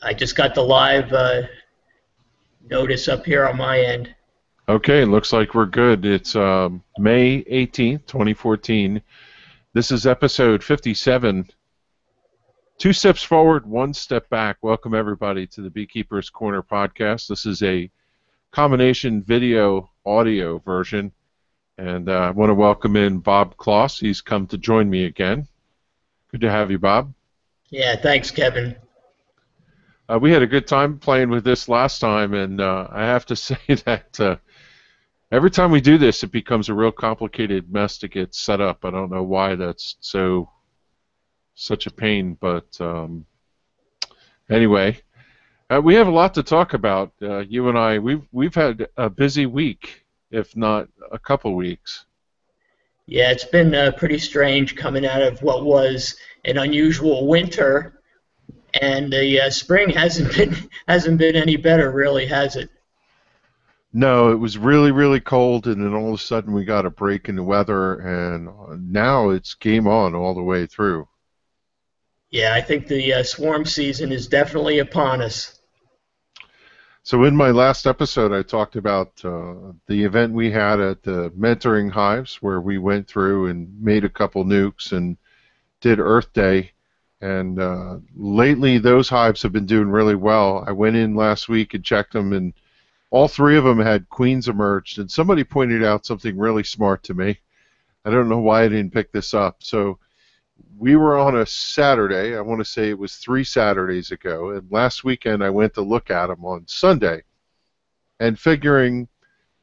I just got the live notice up here on my end. Okay, looks like we're good. It's May 18th, 2014. This is episode 57. 2 steps forward, 1 step back. Welcome, everybody, to the Beekeepers Corner podcast. This is a combination video-audio version. And I want to welcome in Bob Kloss. He's come to join me again. Good to have you, Bob. Yeah, thanks, Kevin. We had a good time playing with this last time, and I have to say that every time we do this, it becomes a real complicated mess to get set up. I don't know why that's such a pain, but anyway, we have a lot to talk about. You and I, we've had a busy week, if not a couple weeks. Yeah, it's been pretty strange coming out of what was an unusual winter. And the spring hasn't been any better, really, has it? No, it was really, really cold, and then all of a sudden we got a break in the weather, and now it's game on all the way through. Yeah, I think the swarm season is definitely upon us. So in my last episode, I talked about the event we had at the mentoring hives, where we went through and made a couple nukes and did Earth Day. And lately, those hives have been doing really well. I went in last week and checked them, and all 3 of them had queens emerged. And somebody pointed out something really smart to me. I don't know why I didn't pick this up. So we were on a Saturday. I want to say it was 3 Saturdays ago. And last weekend, I went to look at them on Sunday. And figuring,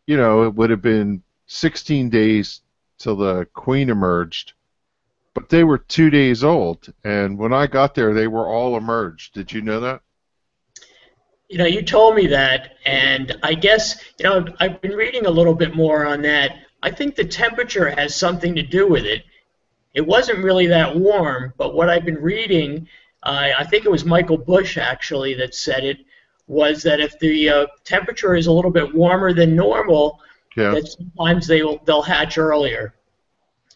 you know, it would have been 16 days till the queen emerged. But they were 2 days old, and when I got there, they were all emerged. Did you know that? You know, you told me that, and I guess, you know, I've been reading a little bit more on that. I think the temperature has something to do with it. It wasn't really that warm, but what I've been reading, I think it was Michael Bush, actually, that said it, was that if the temperature is a little bit warmer than normal, that sometimes they'll hatch earlier.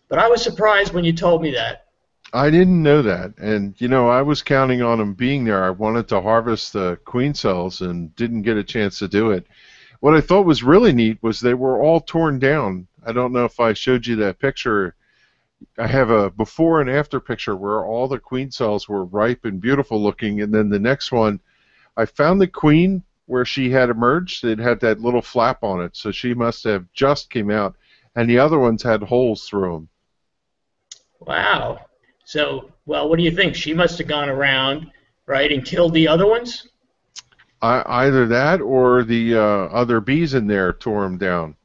But I was surprised when you told me that. I didn't know that, and you know, I was counting on them being there. I wanted to harvest the queen cells and didn't get a chance to do it. What I thought was really neat was they were all torn down. I don't know if I showed you that picture. I have a before and after picture where all the queen cells were ripe and beautiful looking, and then the next one, I found the queen where she had emerged. It had that little flap on it, so she must have just came out, and the other ones had holes through them. Wow. So, well, what do you think? She must have gone around, right, and killed the other ones? Either that or the other bees in there tore them down.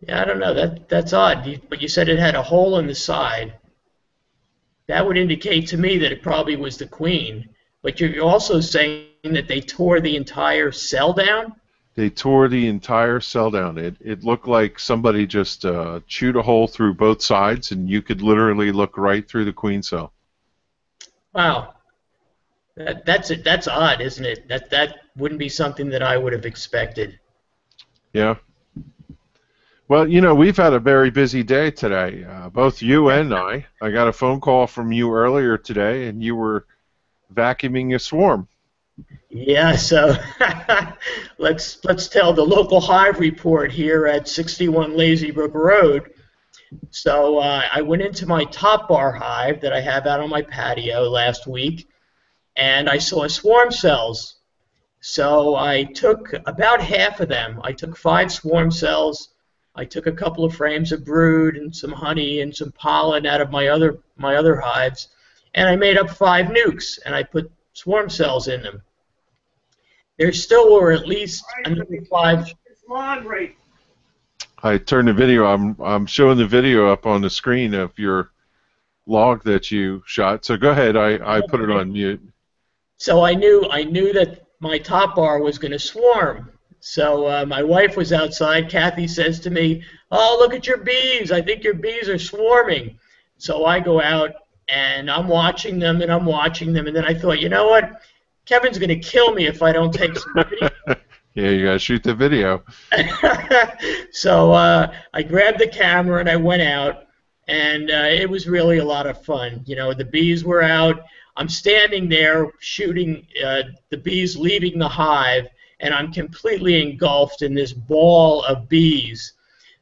Yeah, I don't know. That's odd. But you said it had a hole in the side. That would indicate to me that it probably was the queen. But you're also saying that they tore the entire cell down? They tore the entire cell down. It looked like somebody just chewed a hole through both sides, and you could literally look right through the queen cell. Wow, that's odd, isn't it? That wouldn't be something that I would have expected. Yeah. Well, you know, we've had a very busy day today. Both you and I. I got a phone call from you earlier today, and you were vacuuming a swarm. Yeah, so let's tell the local hive report here at 61 Lazy Brook Road. So I went into my top bar hive that I have out on my patio last week, and I saw swarm cells. So I took about half of them. I took 5 swarm cells. I took a couple of frames of brood and some honey and some pollen out of my other hives, and I made up 5 nukes, and I put swarm cells in them. There still were at least another 5. I turned the video. I'm showing the video up on the screen of your log that you shot. So go ahead. I put it on mute. So I knew that my top bar was going to swarm. So my wife was outside. Kathy says to me, "Oh, look at your bees. I think your bees are swarming." So I go out and I'm watching them and I'm watching them, and then I thought, you know what? Kevin's going to kill me if I don't take some video. Yeah, you got to shoot the video. So I grabbed the camera and I went out, and it was really a lot of fun. You know, the bees were out. I'm standing there shooting the bees leaving the hive, and I'm completely engulfed in this ball of bees.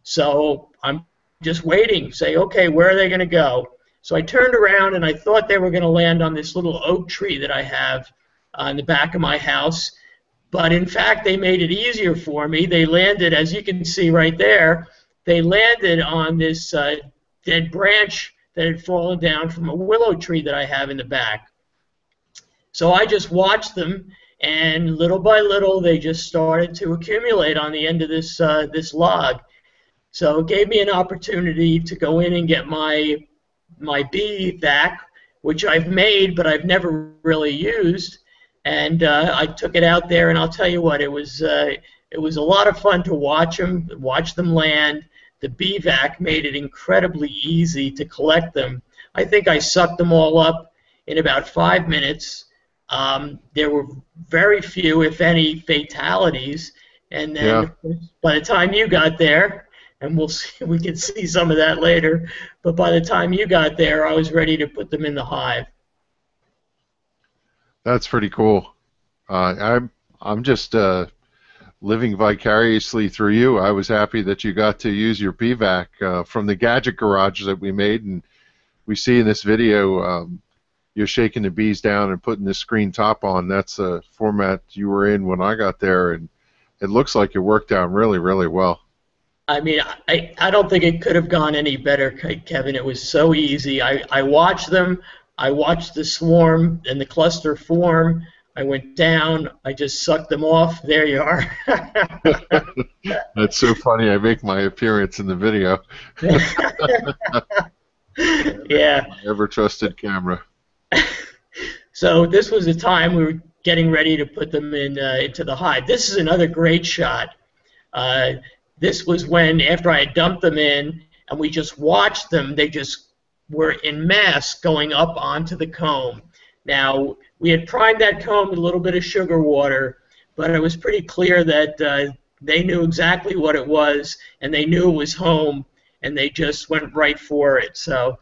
So I'm just waiting, say, okay, where are they going to go? So I turned around, and I thought they were going to land on this little oak tree that I have in the back of my house. But in fact, they made it easier for me. They landed, as you can see right there, they landed on this dead branch that had fallen down from a willow tree that I have in the back. So I just watched them, and little by little, they just started to accumulate on the end of this log. So it gave me an opportunity to go in and get my bee vac, which I've made, but I've never really used. And I took it out there, and I'll tell you what, it was a lot of fun to watch them land. The bee vac made it incredibly easy to collect them. I think I sucked them all up in about 5 minutes. There were very few, if any, fatalities. And then by the time you got there, and we can see some of that later, but by the time you got there, I was ready to put them in the hive. That's pretty cool. I'm just living vicariously through you. I was happy that you got to use your BVAC from the gadget garage that we made, and we see in this video you're shaking the bees down and putting the screen top on. That's the format you were in when I got there, and it looks like it worked out really, really well. I mean, I don't think it could have gone any better, Kevin. It was so easy. I watched them. I watched the swarm and the cluster form. I went down. I just sucked them off. There you are. That's so funny. I make my appearance in the video. Yeah. Ever trusted camera. So this was the time we were getting ready to put them into the hive. This is another great shot. This was when, after I had dumped them in, and we just watched them, they just were in mass going up onto the comb. Now, we had primed that comb with a little bit of sugar water, but it was pretty clear that they knew exactly what it was, and they knew it was home, and they just went right for it. So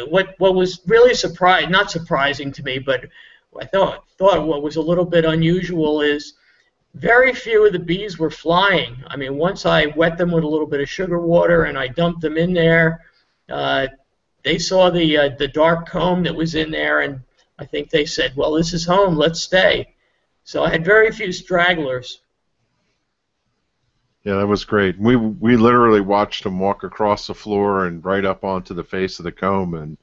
what was really not surprising to me, but I thought what was a little bit unusual is very few of the bees were flying. I mean, once I wet them with a little bit of sugar water and I dumped them in there, they saw the dark comb that was in there, and I think they said, well, this is home, let's stay. So I had very few stragglers. Yeah, that was great. We literally watched them walk across the floor and right up onto the face of the comb, and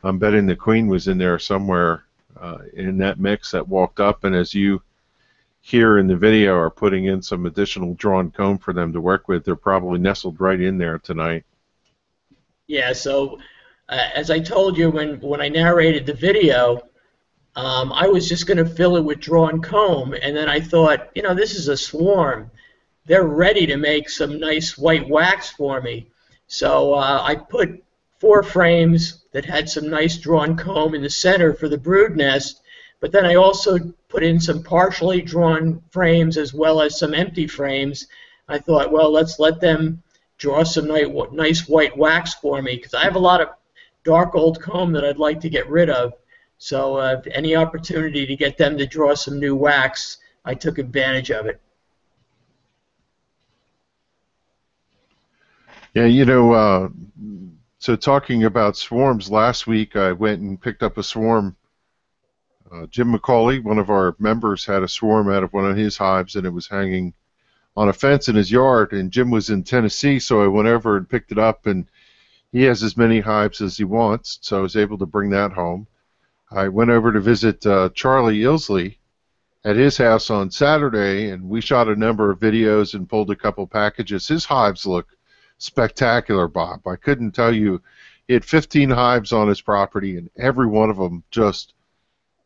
I'm betting the queen was in there somewhere in that mix that walked up, and as you here in the video are putting in some additional drawn comb for them to work with, they're probably nestled right in there tonight. Yeah, so as I told you when I narrated the video, I was just going to fill it with drawn comb, and then I thought, you know, this is a swarm. They're ready to make some nice white wax for me. So I put 4 frames that had some nice drawn comb in the center for the brood nest, but then I also put in some partially drawn frames as well as some empty frames. I thought, well, let's let them draw some nice white wax for me, because I have a lot of dark old comb that I'd like to get rid of. So any opportunity to get them to draw some new wax, I took advantage of it. Yeah, you know, so talking about swarms, last week I went and picked up a swarm. Jim McCauley, one of our members, had a swarm out of one of his hives, and it was hanging on a fence in his yard, and Jim was in Tennessee, so I went over and picked it up, and he has as many hives as he wants, so I was able to bring that home. I went over to visit Charlie Ilsley at his house on Saturday, and we shot a number of videos and pulled a couple packages. His hives look spectacular, Bob. I couldn't tell you. He had 15 hives on his property, and every one of them just,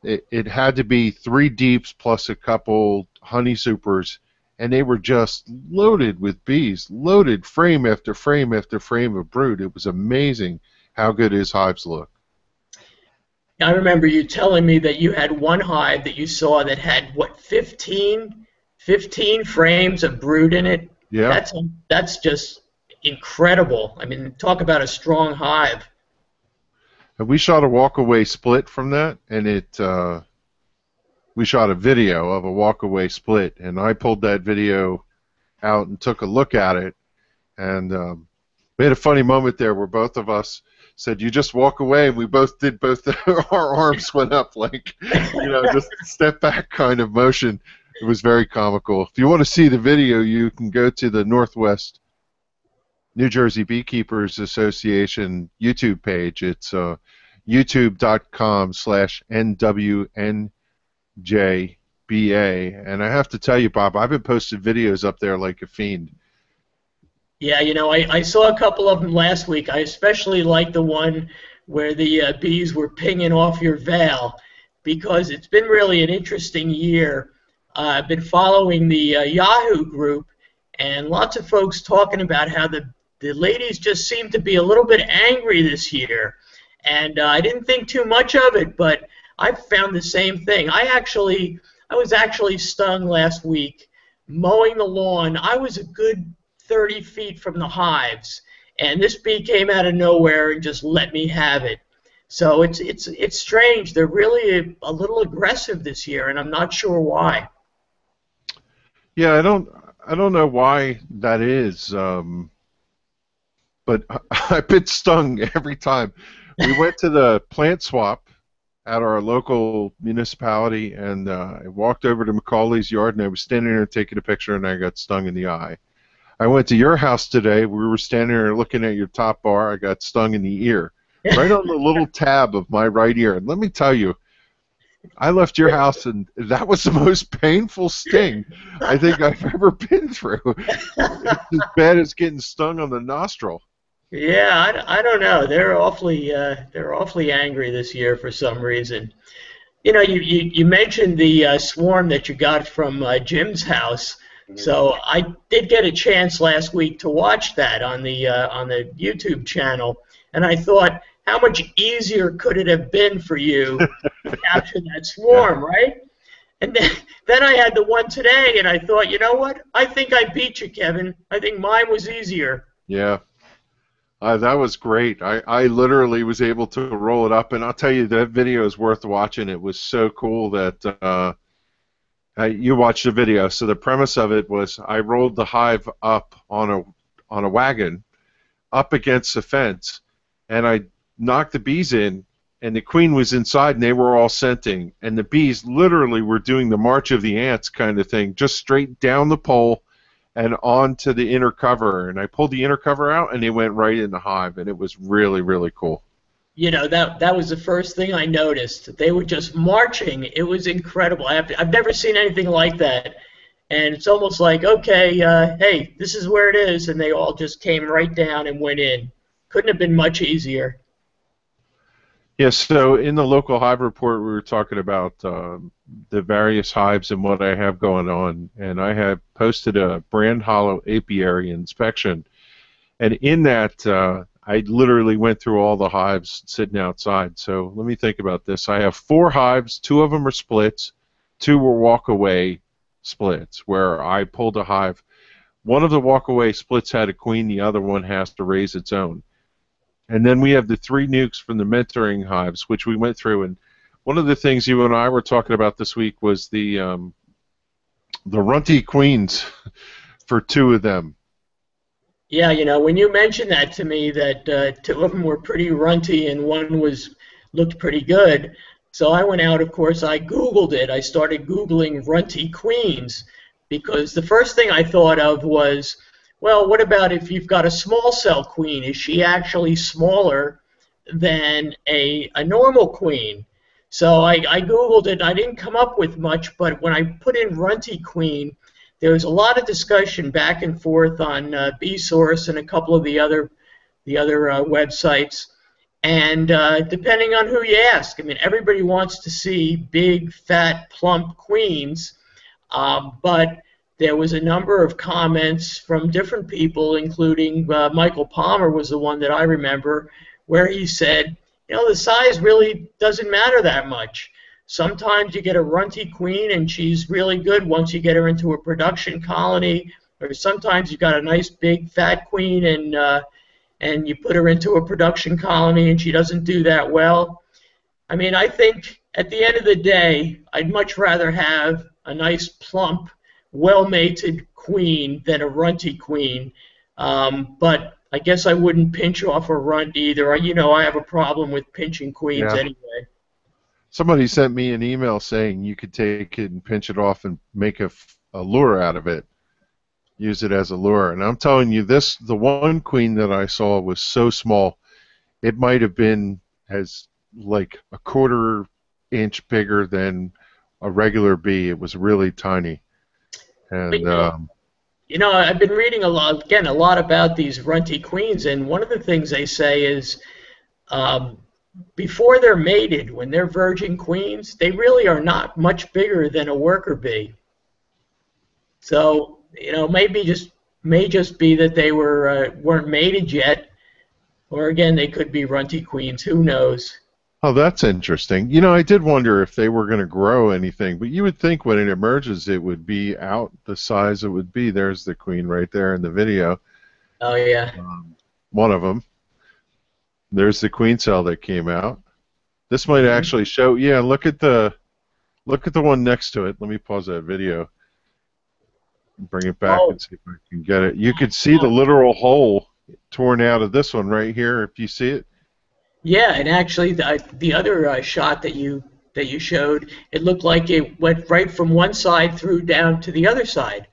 it had to be 3 deeps plus a couple honey supers, and they were just loaded with bees, loaded frame after frame after frame of brood. It was amazing how good his hives look. I remember you telling me that you had one hive that you saw that had, what, 15 frames of brood in it? Yeah. That's just incredible. I mean, talk about a strong hive. And we shot a walkaway split from that, and we shot a video of a walkaway split, and I pulled that video out and took a look at it, and we had a funny moment there where both of us said, "You just walk away," and we both did both. Our arms went up like, just step back kind of motion. It was very comical. If you want to see the video, you can go to the Northwest New Jersey Beekeepers Association YouTube page. It's youtube.com/NWNJBA. And I have to tell you, Bob, I've been posting videos up there like a fiend. Yeah, I saw a couple of them last week. I especially like the one where the bees were pinging off your veil, because it's been really an interesting year. I've been following the Yahoo group, and lots of folks talking about how the ladies just seem to be a little bit angry this year. And I didn't think too much of it, but I found the same thing. I was actually stung last week mowing the lawn. I was a good 30 feet from the hives, and this bee came out of nowhere and just let me have it. So it's strange. They're really a little aggressive this year, and I'm not sure why. Yeah, I don't know why that is, but I've been stung every time. We went to the plant swap at our local municipality, and I walked over to Macaulay's yard, and I was standing there taking a picture, and I got stung in the eye. I went to your house today. We were standing there looking at your top bar. I got stung in the ear, right on the little tab of my right ear. And let me tell you, I left your house, and that was the most painful sting I think I've ever been through. It's as bad as getting stung on the nostril. Yeah, I don't know. They're awfully angry this year for some reason. You mentioned the swarm that you got from Jim's house. So I did get a chance last week to watch that on the YouTube channel, and I thought, how much easier could it have been for you to capture that swarm, right? And then I had the one today, and I thought, you know what? I think I beat you, Kevin. I think mine was easier. Yeah. That was great. I literally was able to roll it up, and I'll tell you, that video is worth watching. It was so cool that you watched the video. So the premise of it was I rolled the hive up on a wagon up against the fence, and I knocked the bees in, and the queen was inside, and they were all scenting, and the bees literally were doing the march of the ants kind of thing, just straight down the pole and onto the inner cover, and I pulled the inner cover out, and they went right in the hive, and it was really, really cool. That was the first thing I noticed. They were just marching. It was incredible. I've never seen anything like that, and it's almost like, okay, hey, this is where it is, and they all just came right down and went in. Couldn't have been much easier. Yes, so in the local hive report, we were talking about the various hives and what I have going on, and I have posted a brand hollow apiary inspection, and in that I literally went through all the hives sitting outside. So let me think about this. I have 4 hives. 2 of them are splits. 2 were walk-away splits where I pulled a hive. One of the walk-away splits had a queen. The other one has to raise its own. And then we have the 3 nukes from the mentoring hives, which we went through. And one of the things you and I were talking about this week was the Runty queens for 2 of them. Yeah, when you mentioned that to me, that 2 of them were pretty runty and one looked pretty good. So I went out, of course, I Googled it. I started Googling Runty queens, because the first thing I thought of was, well, what about if you've got a small cell queen? Is she actually smaller than a normal queen? So I Googled it, and I didn't come up with much, but when I put in Runty queen, there was a lot of discussion back and forth on BeeSource and a couple of the other websites. And depending on who you ask, I mean, everybody wants to see big, fat, plump queens, but there was a number of comments from different people, including Michael Palmer was the one that I remember, where he said, the size really doesn't matter that much. Sometimes you get a runty queen and she's really good once you get her into a production colony, Or sometimes you've got a nice big fat queen and you put her into a production colony and she doesn't do that well. I mean, I think at the end of the day, I'd much rather have a nice plump, well-mated queen than a runty queen. But I guess I wouldn't pinch off a runt either. You know, I have a problem with pinching queens Yeah. anyway. Somebody sent me an email saying you could take it and pinch it off and make a lure out of it. Use it as a lure. And I'm telling you, the one queen that I saw was so small, it might have been as like a 1/4 inch bigger than a regular bee. It was really tiny. And you know, I've been reading a lot about these runty queens, and one of the things they say is before they're mated, when they're virgin queens, they really are not much bigger than a worker bee. So, you know, may just be that they weren't mated yet, or again, they could be runty queens. Who knows? oh, that's interesting. You know, I did wonder if they were going to grow anything, but you would think when it emerges, it would be out the size it would be. There's the queen right there in the video. Oh yeah. One of them. There's the queen cell that came out. This might actually show. Yeah, look at the one next to it. Let me pause that video. Bring it back and see if I can get it. You could see the literal hole torn out of this one right here. If you see it. Yeah, and actually, the other shot that you showed, it looked like it went right from one side through down to the other side.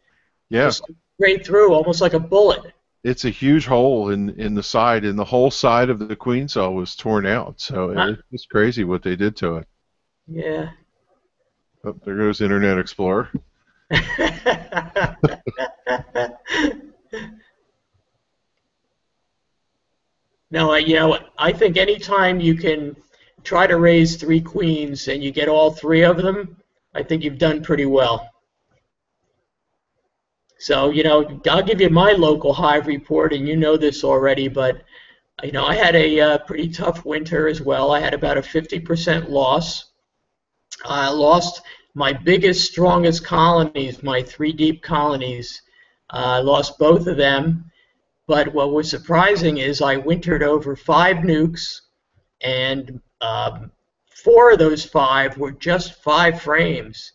Yeah. Just straight through, almost like a bullet. It's a huge hole in the side, and the whole side of the queen cell was torn out. So it's crazy what they did to it. Yeah. Oh, there goes Internet Explorer. No, you know, I think anytime you can try to raise 3 queens and you get all 3 of them, I think you've done pretty well. So, you know, I'll give you my local hive report, and you know this already, but, you know, I had a pretty tough winter as well. I had about a 50% loss. I lost my biggest, strongest colonies, my 3 deep colonies. I lost both of them. But what was surprising is I wintered over 5 nukes, and 4 of those 5 were just 5 frames.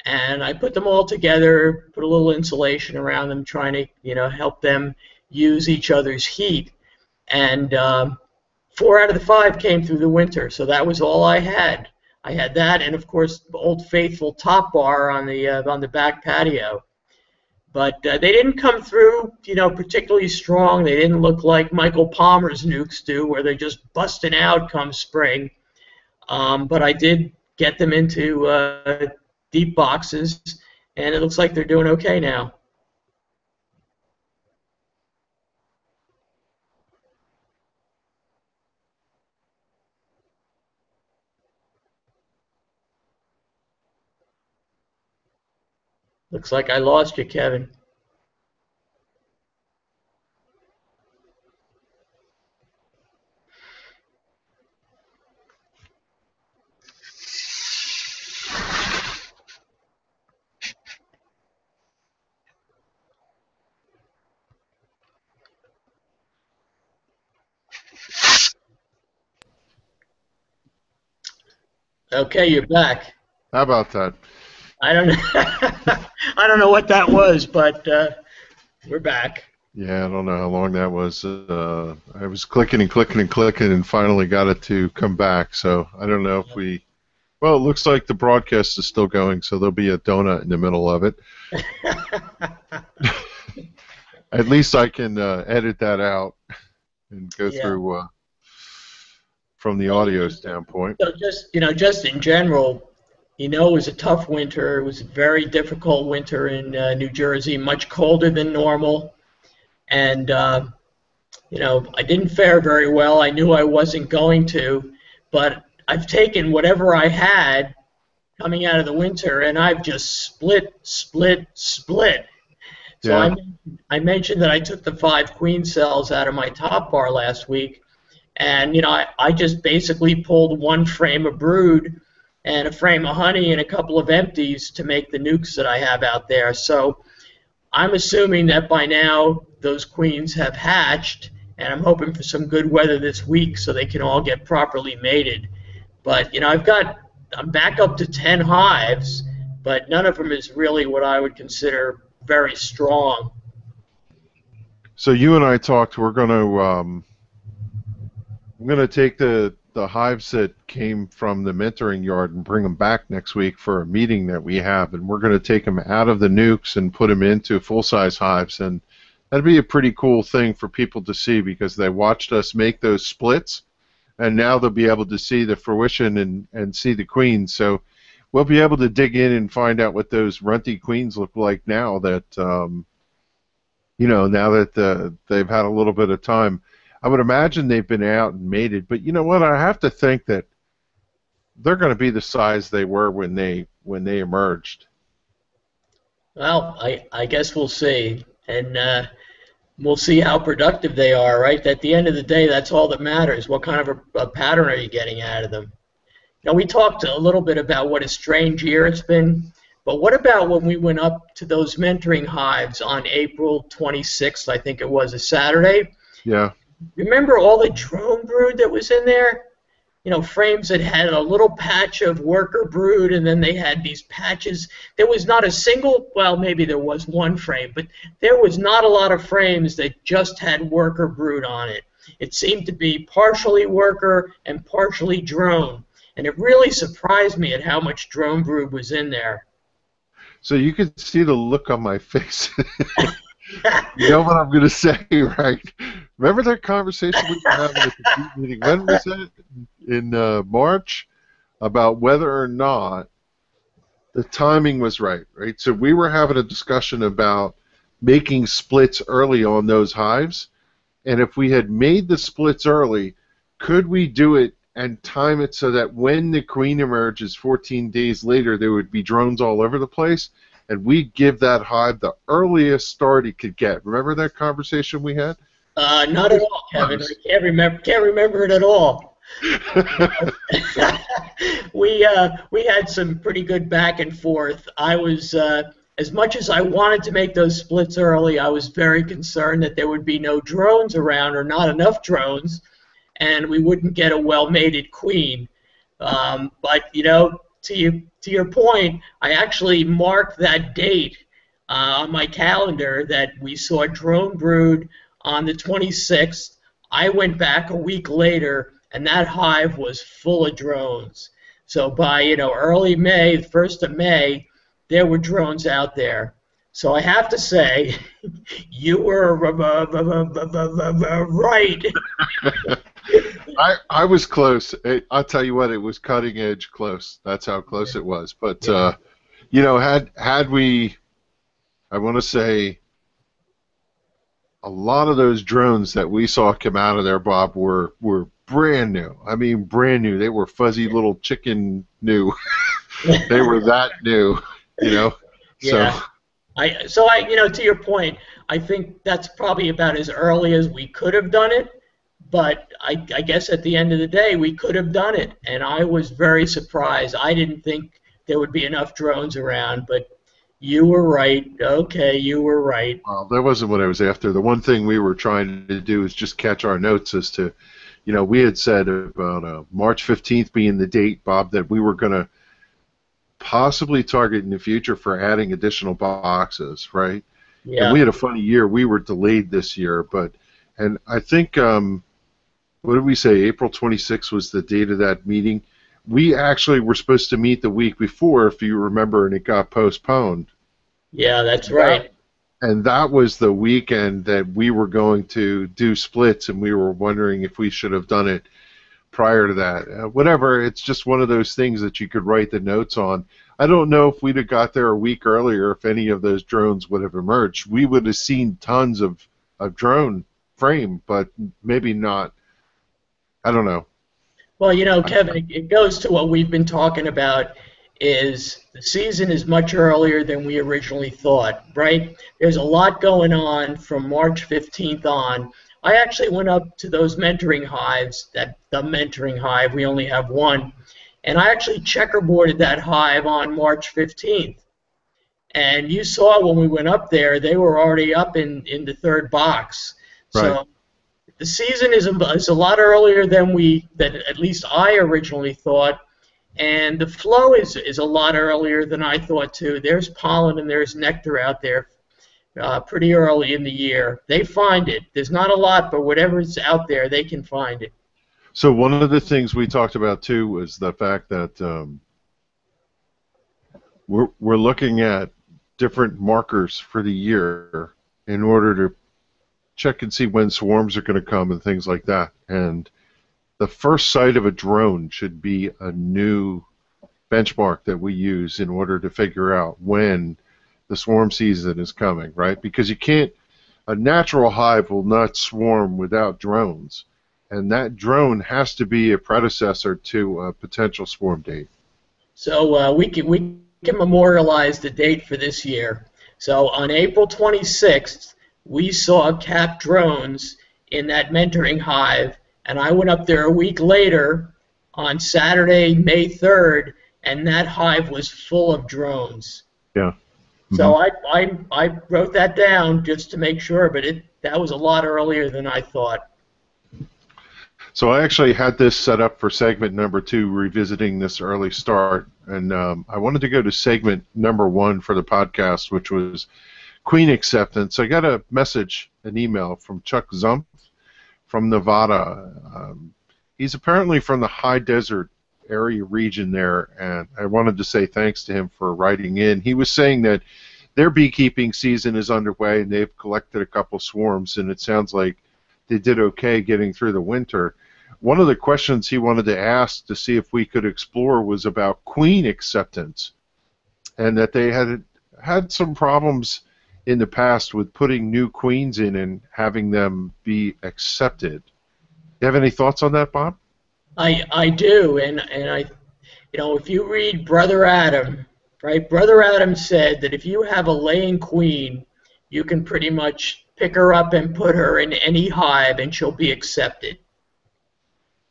And I put them all together, put a little insulation around them, trying to, you know, help them use each other's heat. And 4 out of the 5 came through the winter, so that was all I had. I had that, and of course, the old faithful top bar on the back patio. But they didn't come through, you know, particularly strong. They didn't look like Michael Palmer's nukes do, where they're just busting out come spring. But I did get them into deep boxes, and it looks like they're doing okay now. Looks like I lost you, Kevin. Okay, you're back. How about that? I don't know. I don't know what that was, but we're back. Yeah, I don't know how long that was. I was clicking and clicking and clicking and finally got it to come back. So I don't know if we... Well, it looks like the broadcast is still going, so there'll be a donut in the middle of it. At least I can edit that out and go through from the audio standpoint. So just in general, you know, it was a tough winter. It was a very difficult winter in New Jersey, much colder than normal. And, you know, I didn't fare very well. I knew I wasn't going to, but I've taken whatever I had coming out of the winter, and I've just split. So Yeah. I mentioned that I took the 5 queen cells out of my top bar last week, and, you know, I just basically pulled 1 frame of brood and a frame of honey and a couple of empties to make the nukes that I have out there. So I'm assuming that by now those queens have hatched, and I'm hoping for some good weather this week so they can all get properly mated. But I'm back up to 10 hives, but none of them is really what I would consider very strong. So you and I talked. I'm gonna take the hives that came from the mentoring yard and bring them back next week for a meeting that we have, and we're gonna take them out of the nukes and put them into full-size hives, and that'd be a pretty cool thing for people to see because they watched us make those splits, and now they'll be able to see the fruition and see the queens. So we'll be able to dig in and find out what those runty queens look like now that they've had a little bit of time. I would imagine they've been out and mated, but you know what? I have to think that they're going to be the size they were when they emerged. Well, I guess we'll see, and we'll see how productive they are, right? At the end of the day, that's all that matters. What kind of a pattern are you getting out of them? Now, we talked a little bit about what a strange year it's been, but what about when we went up to those mentoring hives on April 26th, I think it was, a Saturday? Yeah. Remember all the drone brood that was in there? You know, frames that had a little patch of worker brood, and then they had these patches. There was not a single, well, maybe there was one frame, but there was not a lot of frames that just had worker brood on it. It seemed to be partially worker and partially drone, and it really surprised me at how much drone brood was in there. So you could see the look on my face. You know what I'm going to say, right? Remember that conversation we were having at the meeting? When was that? In March? About whether or not the timing was right? So we were having a discussion about making splits early on those hives, and if we had made the splits early, could we do it and time it so that when the queen emerges 14 days later, there would be drones all over the place, and we'd give that hive the earliest start it could get. Remember that conversation we had? Not at all, Kevin. I can't remember it at all. We had some pretty good back and forth. I was, as much as I wanted to make those splits early, I was very concerned that there would be no drones around or not enough drones, and we wouldn't get a well-mated queen. But you know, to your point, I actually marked that date on my calendar that we saw drone brood on the 26th. I went back a week later, and that hive was full of drones. So by early May, the 1st of May, there were drones out there. So I have to say, you were right. I was close. I'll tell you what, it was cutting edge close. That's how close it was. But had we, I want to say, a lot of those drones that we saw come out of there, Bob, were brand new. I mean, brand new. They were fuzzy little chicken new. They were that new, Yeah. So to your point, I think that's probably about as early as we could have done it. But I guess at the end of the day, we could have done it, and I was very surprised. I didn't think there would be enough drones around, but you were right. Okay, you were right. Well, that wasn't what I was after. The one thing we were trying to do is just catch our notes as to, we had said about March 15th being the date, Bob, that we were going to possibly target in the future for adding additional boxes, right? Yeah. And we had a funny year. We were delayed this year, and I think, what did we say? April 26th was the date of that meeting. We actually were supposed to meet the week before, if you remember, and it got postponed. Yeah, that's right. And that was the weekend that we were going to do splits, and we were wondering if we should have done it prior to that. Whatever, it's just one of those things that you could write the notes on. I don't know if we'd have got there a week earlier if any of those drones would have emerged. We would have seen tons of drone frame, but maybe not. I don't know. Well, Kevin, it goes to what we've been talking about, is the season is much earlier than we originally thought, right? There's a lot going on from March 15th on. I actually went up to those mentoring hives, the mentoring hive, we only have one, and I actually checkerboarded that hive on March 15th. And you saw when we went up there, they were already up in the third box. Right. So the season is a lot earlier than at least I originally thought, and the flow is a lot earlier than I thought too. There's pollen and there's nectar out there pretty early in the year. They find it. There's not a lot, but whatever's out there, they can find it. So one of the things we talked about too was the fact that we're looking at different markers for the year in order to check and see when swarms are going to come and things like that. And the first sight of a drone should be a new benchmark that we use in order to figure out when the swarm season is coming, right? Because a natural hive will not swarm without drones. And that drone has to be a predecessor to a potential swarm date. So we can memorialize the date for this year. So on April 26th, we saw capped drones in that mentoring hive, and I went up there a week later on Saturday, May 3rd, and that hive was full of drones. Yeah. Mm-hmm. So I wrote that down just to make sure, but that was a lot earlier than I thought. So I actually had this set up for segment number 2, revisiting this early start, and I wanted to go to segment number 1 for the podcast, which was queen acceptance. I got a message, an email from Chuck Zumpf from Nevada. He's apparently from the high desert area region there, and I wanted to say thanks to him for writing in. He was saying that their beekeeping season is underway, and they've collected a couple swarms, and it sounds like they did okay getting through the winter. One of the questions he wanted to ask to see if we could explore was about queen acceptance, and that they had some problems in the past with putting new queens in and having them be accepted. You have any thoughts on that, Bob? I do, and if you read Brother Adam, right? Brother Adam said that if you have a laying queen, you can pretty much pick her up and put her in any hive, and she'll be accepted.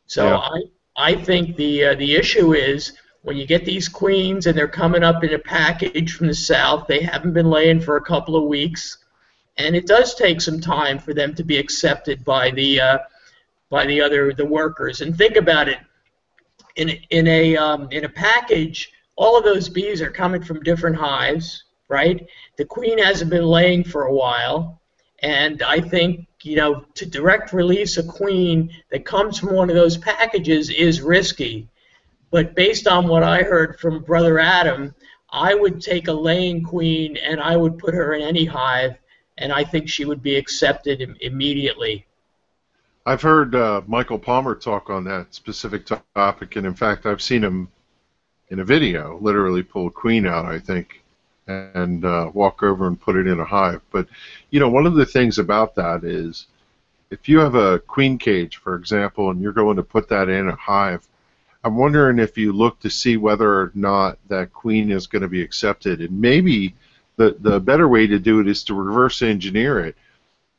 So yeah. I think the issue is when you get these queens and they're coming up in a package from the south, they haven't been laying for a couple of weeks, and it does take some time for them to be accepted by the workers. And think about it, in a package, all of those bees are coming from different hives, right? The queen hasn't been laying for a while, and I think to direct release a queen that comes from one of those packages is risky. But based on what I heard from Brother Adam, I would take a laying queen and I would put her in any hive, and I think she would be accepted immediately. I've heard Michael Palmer talk on that specific topic, and in fact, I've seen him in a video literally pull a queen out, I think, and walk over and put it in a hive. But, one of the things about that is if you have a queen cage, for example, and you're going to put that in a hive, I'm wondering if you look to see whether or not that queen is going to be accepted. And maybe the better way to do it is to reverse engineer it.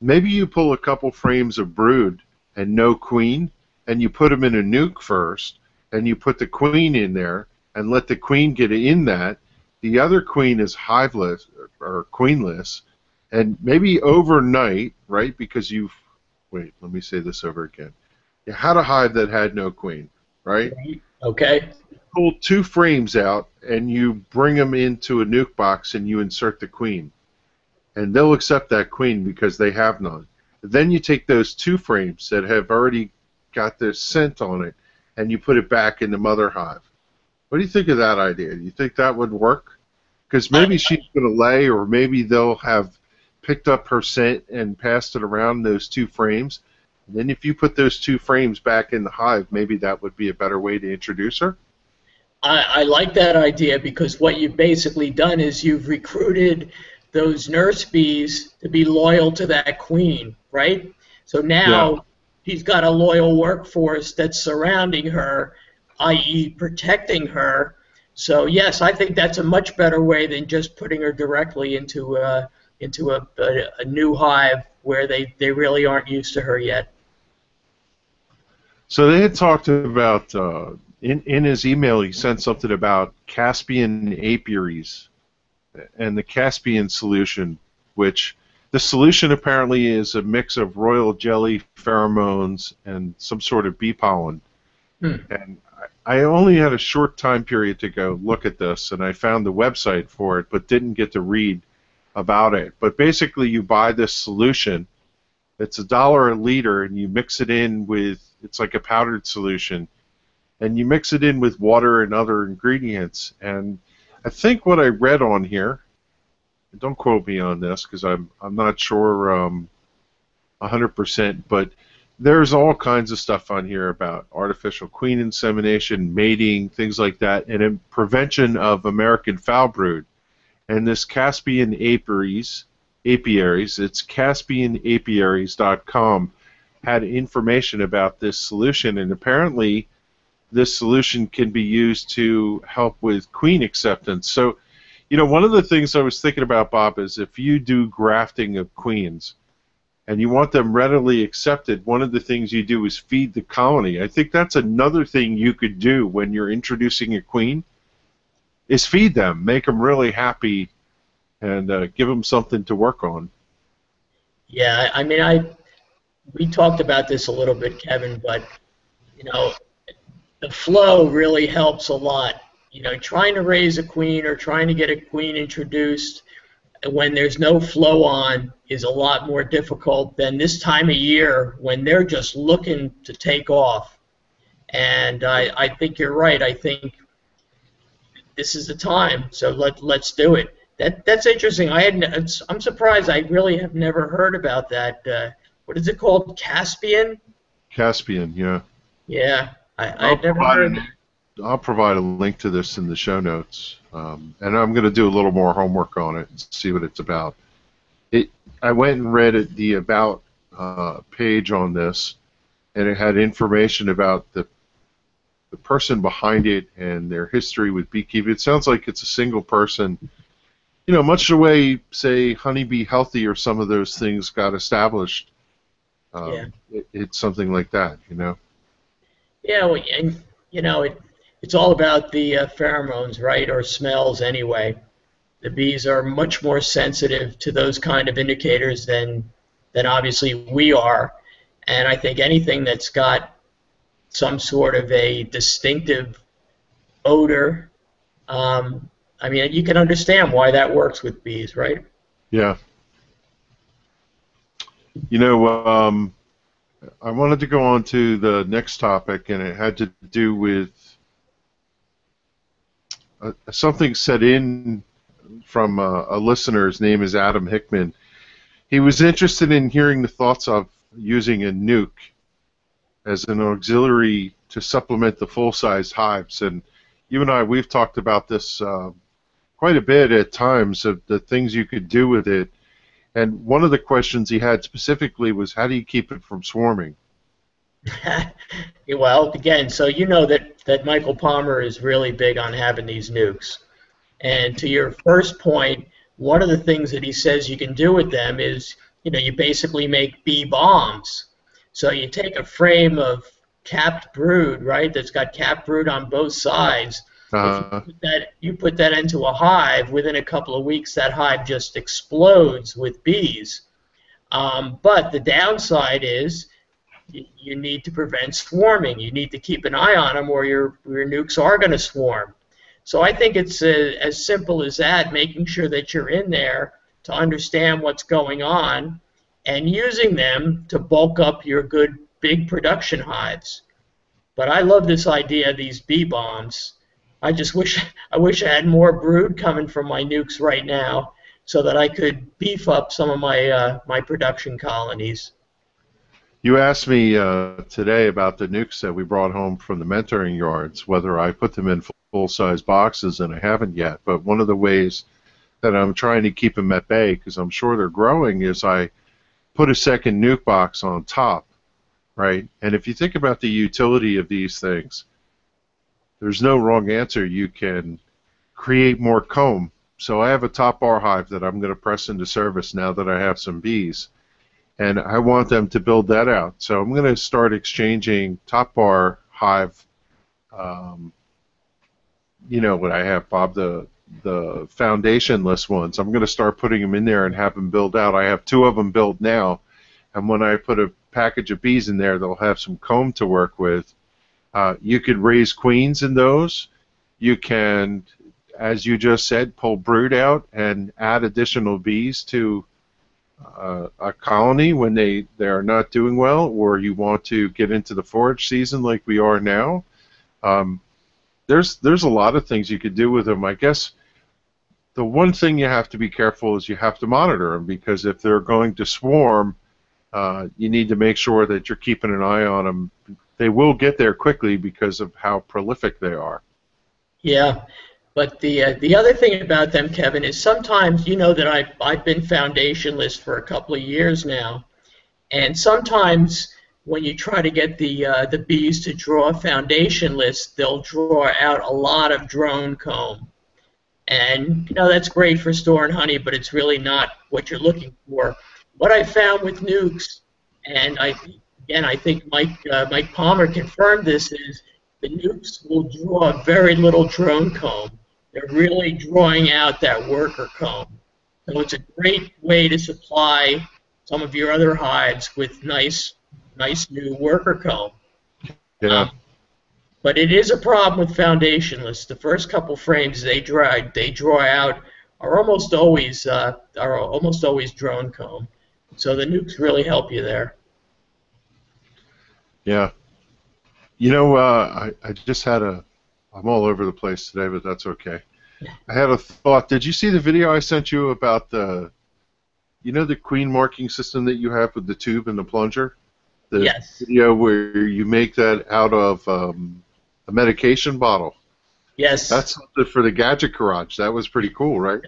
Maybe you pull a couple frames of brood and no queen, and you put them in a nuke first, and you put the queen in there and let the queen get in that. The other queen is hiveless or queenless, and maybe overnight, right, because wait, let me say this over again. You had a hive that had no queen, right? Okay. You pull 2 frames out, and you bring them into a nuke box, and you insert the queen. And they'll accept that queen because they have none. Then you take those 2 frames that have already got their scent on it, and you put it back in the mother hive. What do you think of that idea? Do you think that would work? Because maybe she's going to lay, or maybe they'll have picked up her scent and passed it around those 2 frames. And then if you put those 2 frames back in the hive, maybe that would be a better way to introduce her? I like that idea, because what you've basically done is you've recruited those nurse bees to be loyal to that queen, right? So now she's got a loyal workforce that's surrounding her, i.e. protecting her. So yes, I think that's a much better way than just putting her directly into a new hive where they really aren't used to her yet. So they had talked about, in his email he sent something about Caspian apiaries. and the Caspian solution, which the solution apparently is a mix of royal jelly, pheromones, and some sort of bee pollen. And I only had a short time period to go look at this, and I found the website for it, but didn't get to read about it. But basically, you buy this solution. It's $1 a liter, and you mix it in with, it's like a powdered solution, and you mix it in with water and other ingredients. And I think what I read on here, don't quote me on this because I'm not sure 100%, but there's all kinds of stuff on here about artificial queen insemination, mating, things like that, and in prevention of American foul brood. And this Caspian Apiaries, it's caspianapiaries.com, had information about this solution, and apparently this solution can be used to help with queen acceptance. So, you know, one of the things I was thinking about, Bob, is if you do grafting of queens and you want them readily accepted, one of the things you do is feed the colony. I think that's another thing you could do when you're introducing a queen, is feed them, make them really happy, and give them something to work on. Yeah, I mean, we talked about this a little bit, Kevin, but, you know, the flow really helps a lot. You know, trying to raise a queen or trying to get a queen introduced when there's no flow on is a lot more difficult than this time of year when they're just looking to take off. And I think you're right. I think this is the time, so let's do it. That's interesting. I'm surprised. I really have never heard about that. What is it called? Caspian? Caspian, yeah. Yeah, I've never heard. I'll provide a link to this in the show notes, and I'm going to do a little more homework on it and see what it's about. I went and read the About page on this, and it had information about the person behind it and their history with beekeeping. It sounds like it's a single person, you know, much the way, say, Honeybee Healthy or some of those things got established. Yeah. It's something like that, you know. Yeah, well, and you know, it's all about the pheromones, right, or smells anyway. The bees are much more sensitive to those kind of indicators than obviously we are. And I think anything that's got some sort of a distinctive odor, I mean, you can understand why that works with bees, right? Yeah. You know, I wanted to go on to the next topic, and it had to do with something set in from a listener. His name is Adam Hickman. He was interested in hearing the thoughts of using a nuke as an auxiliary to supplement the full-size hives. And you and I, we've talked about this quite a bit at times, of the things you could do with it. And one of the questions he had specifically was, how do you keep it from swarming? Well, again, so you know that Michael Palmer is really big on having these nukes. And to your first point, one of the things that he says you can do with them is, you know, you basically make bee bombs. So you take a frame of capped brood, right, that's got capped brood on both sides. If you put that into a hive, within a couple of weeks, that hive just explodes with bees. But the downside is you need to prevent swarming. You need to keep an eye on them, or your nukes are going to swarm. So I think it's as simple as that, making sure that you're in there to understand what's going on and using them to bulk up your good big production hives. But I love this idea of these bee bombs. I wish I had more brood coming from my nukes right now so that I could beef up some of my production colonies. You asked me today about the nukes that we brought home from the mentoring yards, whether I put them in full-size boxes, and I haven't yet. But one of the ways that I'm trying to keep them at bay, because I'm sure they're growing, is I put a second nuke box on top, right? And if you think about the utility of these things, there's no wrong answer. You can create more comb. So I have a top bar hive that I'm going to press into service now that I have some bees. And I want them to build that out. So I'm going to start exchanging top bar hive, you know what I have, Bob, the the foundationless ones. I'm going to start putting them in there and have them build out. I have 2 of them built now, and when I put a package of bees in there, they'll have some comb to work with. You could raise queens in those. You can, as you just said, pull brood out and add additional bees to a colony when they are not doing well, or you want to get into the forage season like we are now. There's a lot of things you could do with them. I guess the one thing you have to be careful is you have to monitor them, because if they're going to swarm, you need to make sure that you're keeping an eye on them. They will get there quickly because of how prolific they are. Yeah, but the other thing about them, Kevin, is sometimes, you know, that I've been foundationless for a couple of years now, and sometimes when you try to get the bees to draw foundationless, they'll draw out a lot of drone comb, and you know that's great for storing honey, but it's really not what you're looking for. What I found with nukes, and I think Mike Palmer confirmed this, is the nukes will draw very little drone comb. They're really drawing out that worker comb. So it's a great way to supply some of your other hives with nice new worker comb. Yeah. But it is a problem with foundationless. The first couple frames they draw out are almost always drone comb. So the nukes really help you there. Yeah. You know, I just had I'm all over the place today, but that's okay. I had a thought. Did you see the video I sent you about the queen marking system that you have with the tube and the plunger? The Yes. video where you make that out of a medication bottle. Yes. That's something for the gadget garage. That was pretty cool, right?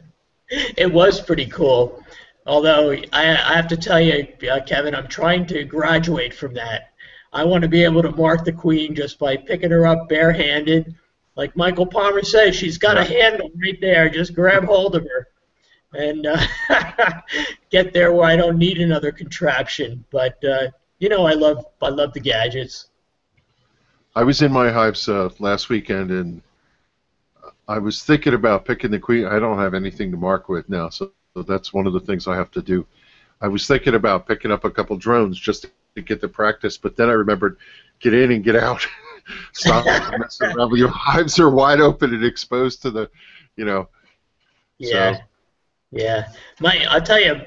It was pretty cool. Although I have to tell you, Kevin, I'm trying to graduate from that. I want to be able to mark the queen just by picking her up barehanded. Like Michael Palmer says, she's got a handle right there. Just grab hold of her and get there where I don't need another contraption. But you know, I love the gadgets. I was in my hives last weekend, and I was thinking about picking the queen. I don't have anything to mark with now, so that's one of the things I have to do. I was thinking about picking up a couple drones just to get the practice, but then I remembered, get in and get out. Stop messing around. Your hives are wide open and exposed to the, you know. Yeah, so. Yeah. I'll tell you,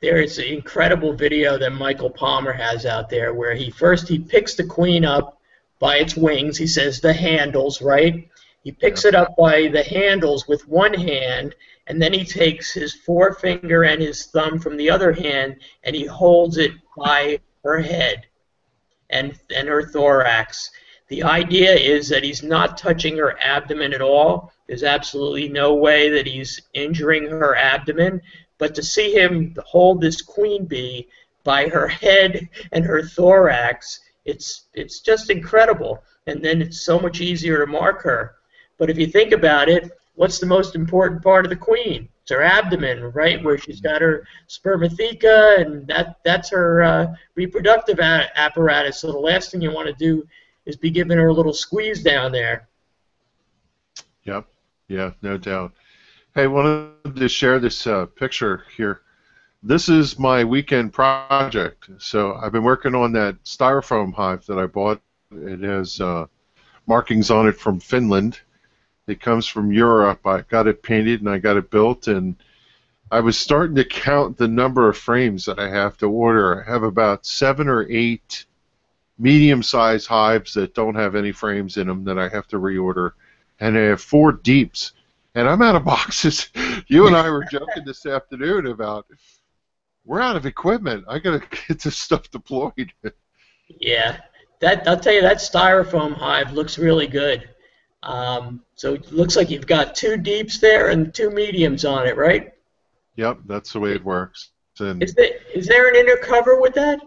there is an incredible video that Michael Palmer has out there where he picks the queen up by its wings. He says the handles, right? He picks it up by the handles with one hand, and then he takes his forefinger and his thumb from the other hand, and he holds it by her head and her thorax. The idea is that he's not touching her abdomen at all. There's absolutely no way that he's injuring her abdomen, but to see him hold this queen bee by her head and her thorax, it's just incredible. And then it's so much easier to mark her. But if you think about it, what's the most important part of the queen? It's her abdomen, right, where she's got her spermatheca, and that's her reproductive apparatus. So the last thing you want to do is be giving her a little squeeze down there. Yep. Yeah, no doubt. Hey, I wanted to share this picture here. This is my weekend project. So I've been working on that styrofoam hive that I bought. It has markings on it from Finland. It comes from Europe. I got it painted and I got it built, and I was starting to count the number of frames that I have to order. I have about 7 or 8 medium-sized hives that don't have any frames in them that I have to reorder, and I have 4 deeps, and I'm out of boxes. You and I were joking this afternoon about we're out of equipment. I got to get this stuff deployed. Yeah, I'll tell you, that styrofoam hive looks really good. So it looks like you've got 2 deeps there and 2 mediums on it, right? Yep, that's the way it works. And is there an inner cover with that?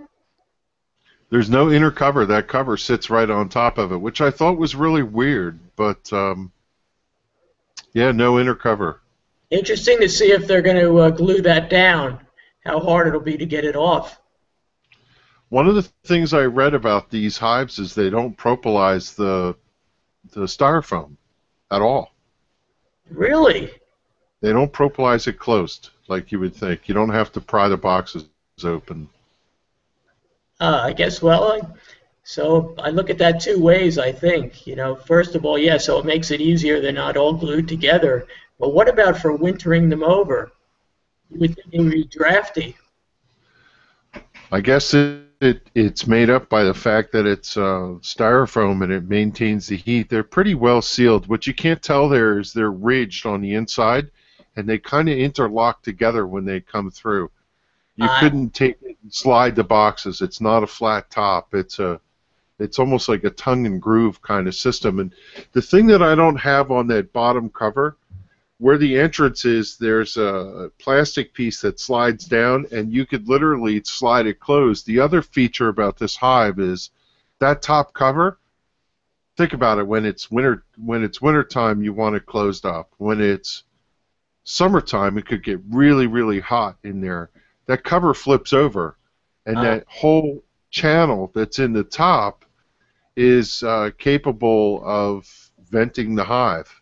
There's no inner cover. That cover sits right on top of it, which I thought was really weird. But, yeah, no inner cover. Interesting to see if they're going to glue that down, how hard it'll be to get it off. One of the things I read about these hives is they don't propolize the styrofoam at all. Really? They don't propolis it closed like you would think. You don't have to pry the boxes open. I guess, well, so I look at that two ways, I think. First of all, yeah, so it makes it easier. They're not all glued together. But what about for wintering them over? You would think it would be drafty. I guess it's made up by the fact that it's styrofoam and it maintains the heat. They're pretty well sealed. What you can't tell there is they're ridged on the inside, and they kind of interlock together when they come through. You Uh, couldn't take it and slide the boxes. It's not a flat top. It's almost like a tongue and groove kind of system. And the thing that I don't have on that bottom cover, where the entrance is, there's a plastic piece that slides down, and you could literally slide it closed. The other feature about this hive is that top cover. Think about it. When it's winter time, you want it closed up. When it's summertime, it could get really, really hot in there. That cover flips over, and uh, that whole channel that's in the top is capable of venting the hive.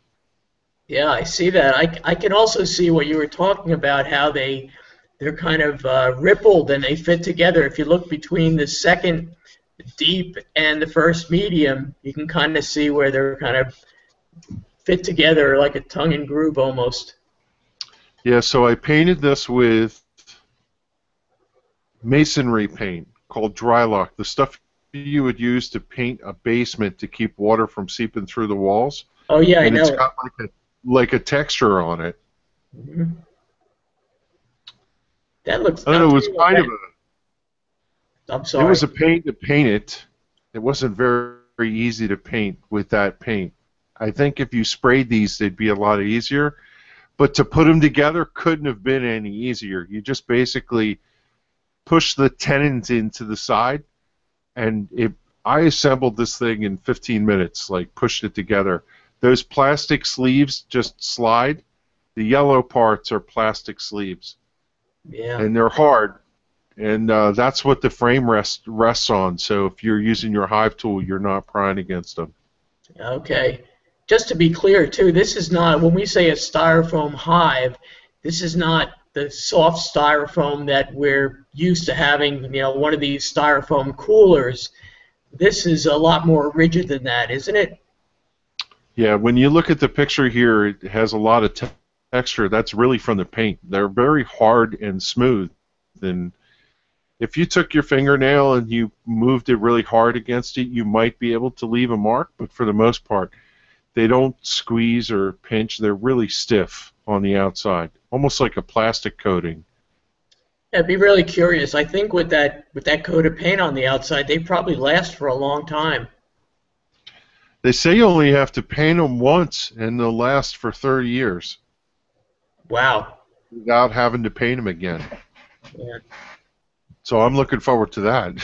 yeah, I see that. I can also see what you were talking about, how they're kind of rippled and they fit together. If you look between the second deep and the first medium, you can kind of see where they're kind of fit together like a tongue and groove almost. Yeah, so I painted this with masonry paint called Drylock, the stuff you would use to paint a basement to keep water from seeping through the walls, Oh yeah, I and it's know. got like a texture on it. Mhm. That looks. I don't I'll know, it tell was you what. kind of I'm it sorry. was a pain to paint it. It wasn't very easy to paint with that paint. I think if you sprayed these, they'd be a lot easier. But to put them together couldn't have been any easier. You just basically push the tenons into the side, and I assembled this thing in 15 minutes, like pushed it together. Those plastic sleeves just slide. The yellow parts are plastic sleeves, Yeah. and they're hard. And that's what the frame rests on. So if you're using your hive tool, you're not prying against them. Okay. Just to be clear, too, this is not, when we say a styrofoam hive, this is not the soft styrofoam that we're used to having, one of these styrofoam coolers. This is a lot more rigid than that, isn't it? Yeah, when you look at the picture here, it has a lot of texture. That's really from the paint. They're very hard and smooth. And if you took your fingernail and you moved it really hard against it, you might be able to leave a mark, but for the most part, they don't squeeze or pinch. They're really stiff on the outside, almost like a plastic coating. I'd be really curious. I think with that coat of paint on the outside, they probably last for a long time. They say you only have to paint them once, and they'll last for 30 years Wow. without having to paint them again. Yeah. So I'm looking forward to that.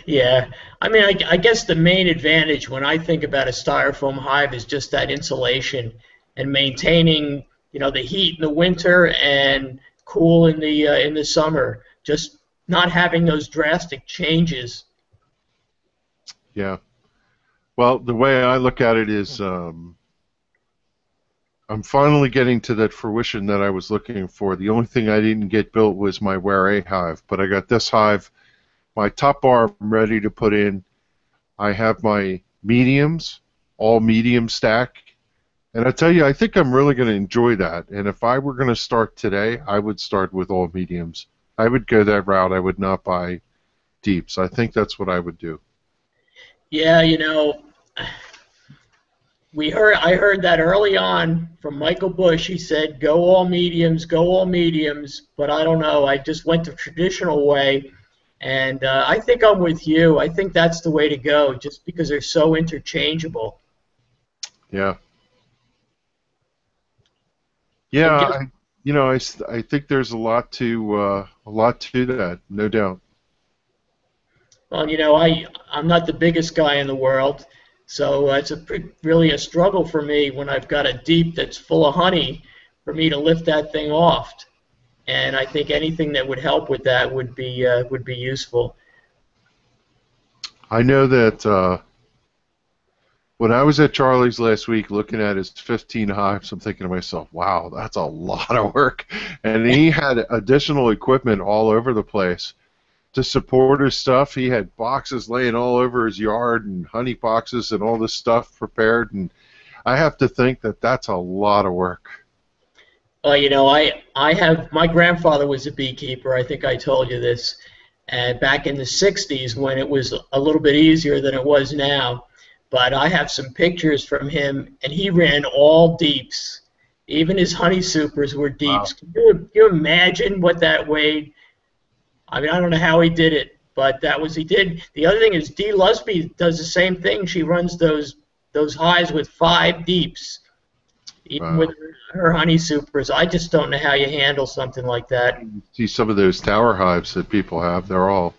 Yeah. I mean, I guess the main advantage when I think about a styrofoam hive is just that insulation and maintaining, the heat in the winter and cool in the summer. Just not having those drastic changes. Yeah. Well, the way I look at it is I'm finally getting to that fruition that I was looking for. The only thing I didn't get built was my Ware hive, but I got this hive. My top bar I'm ready to put in. I have my mediums, all medium stack. And I tell you, I think I'm really going to enjoy that. And if I were going to start today, I would start with all mediums. I would go that route. I would not buy deeps. I think that's what I would do. Yeah, I heard that early on from Michael Bush. He said, go all mediums, but I don't know. I just went the traditional way, and I think I'm with you. I think that's the way to go, just because they're so interchangeable. Yeah. And Yeah, just, I think there's a lot to that, no doubt. well, I'm not the biggest guy in the world, so it's really a struggle for me when I've got a deep that's full of honey for me to lift that thing off. And I think anything that would help with that would be useful. I know that When I was at Charlie's last week looking at his 15 hives, I'm thinking to myself, wow, that's a lot of work. And he had additional equipment all over the place to support his stuff. He had boxes laying all over his yard and honey boxes and all this stuff prepared. And I have to think that that's a lot of work. Well, you know, I have, my grandfather was a beekeeper. I think I told you this. And back in the 60s when it was a little bit easier than it was now. But I have some pictures from him, and he ran all deeps. Even his honey supers were deeps. Wow. Can you imagine what that weighed? I mean, I don't know how he did it, but that was he did. The other thing is Dee Lusby does the same thing. She runs those hives with 5 deeps, even with her honey supers. I just don't know how you handle something like that. See some of those tower hives that people have, they're all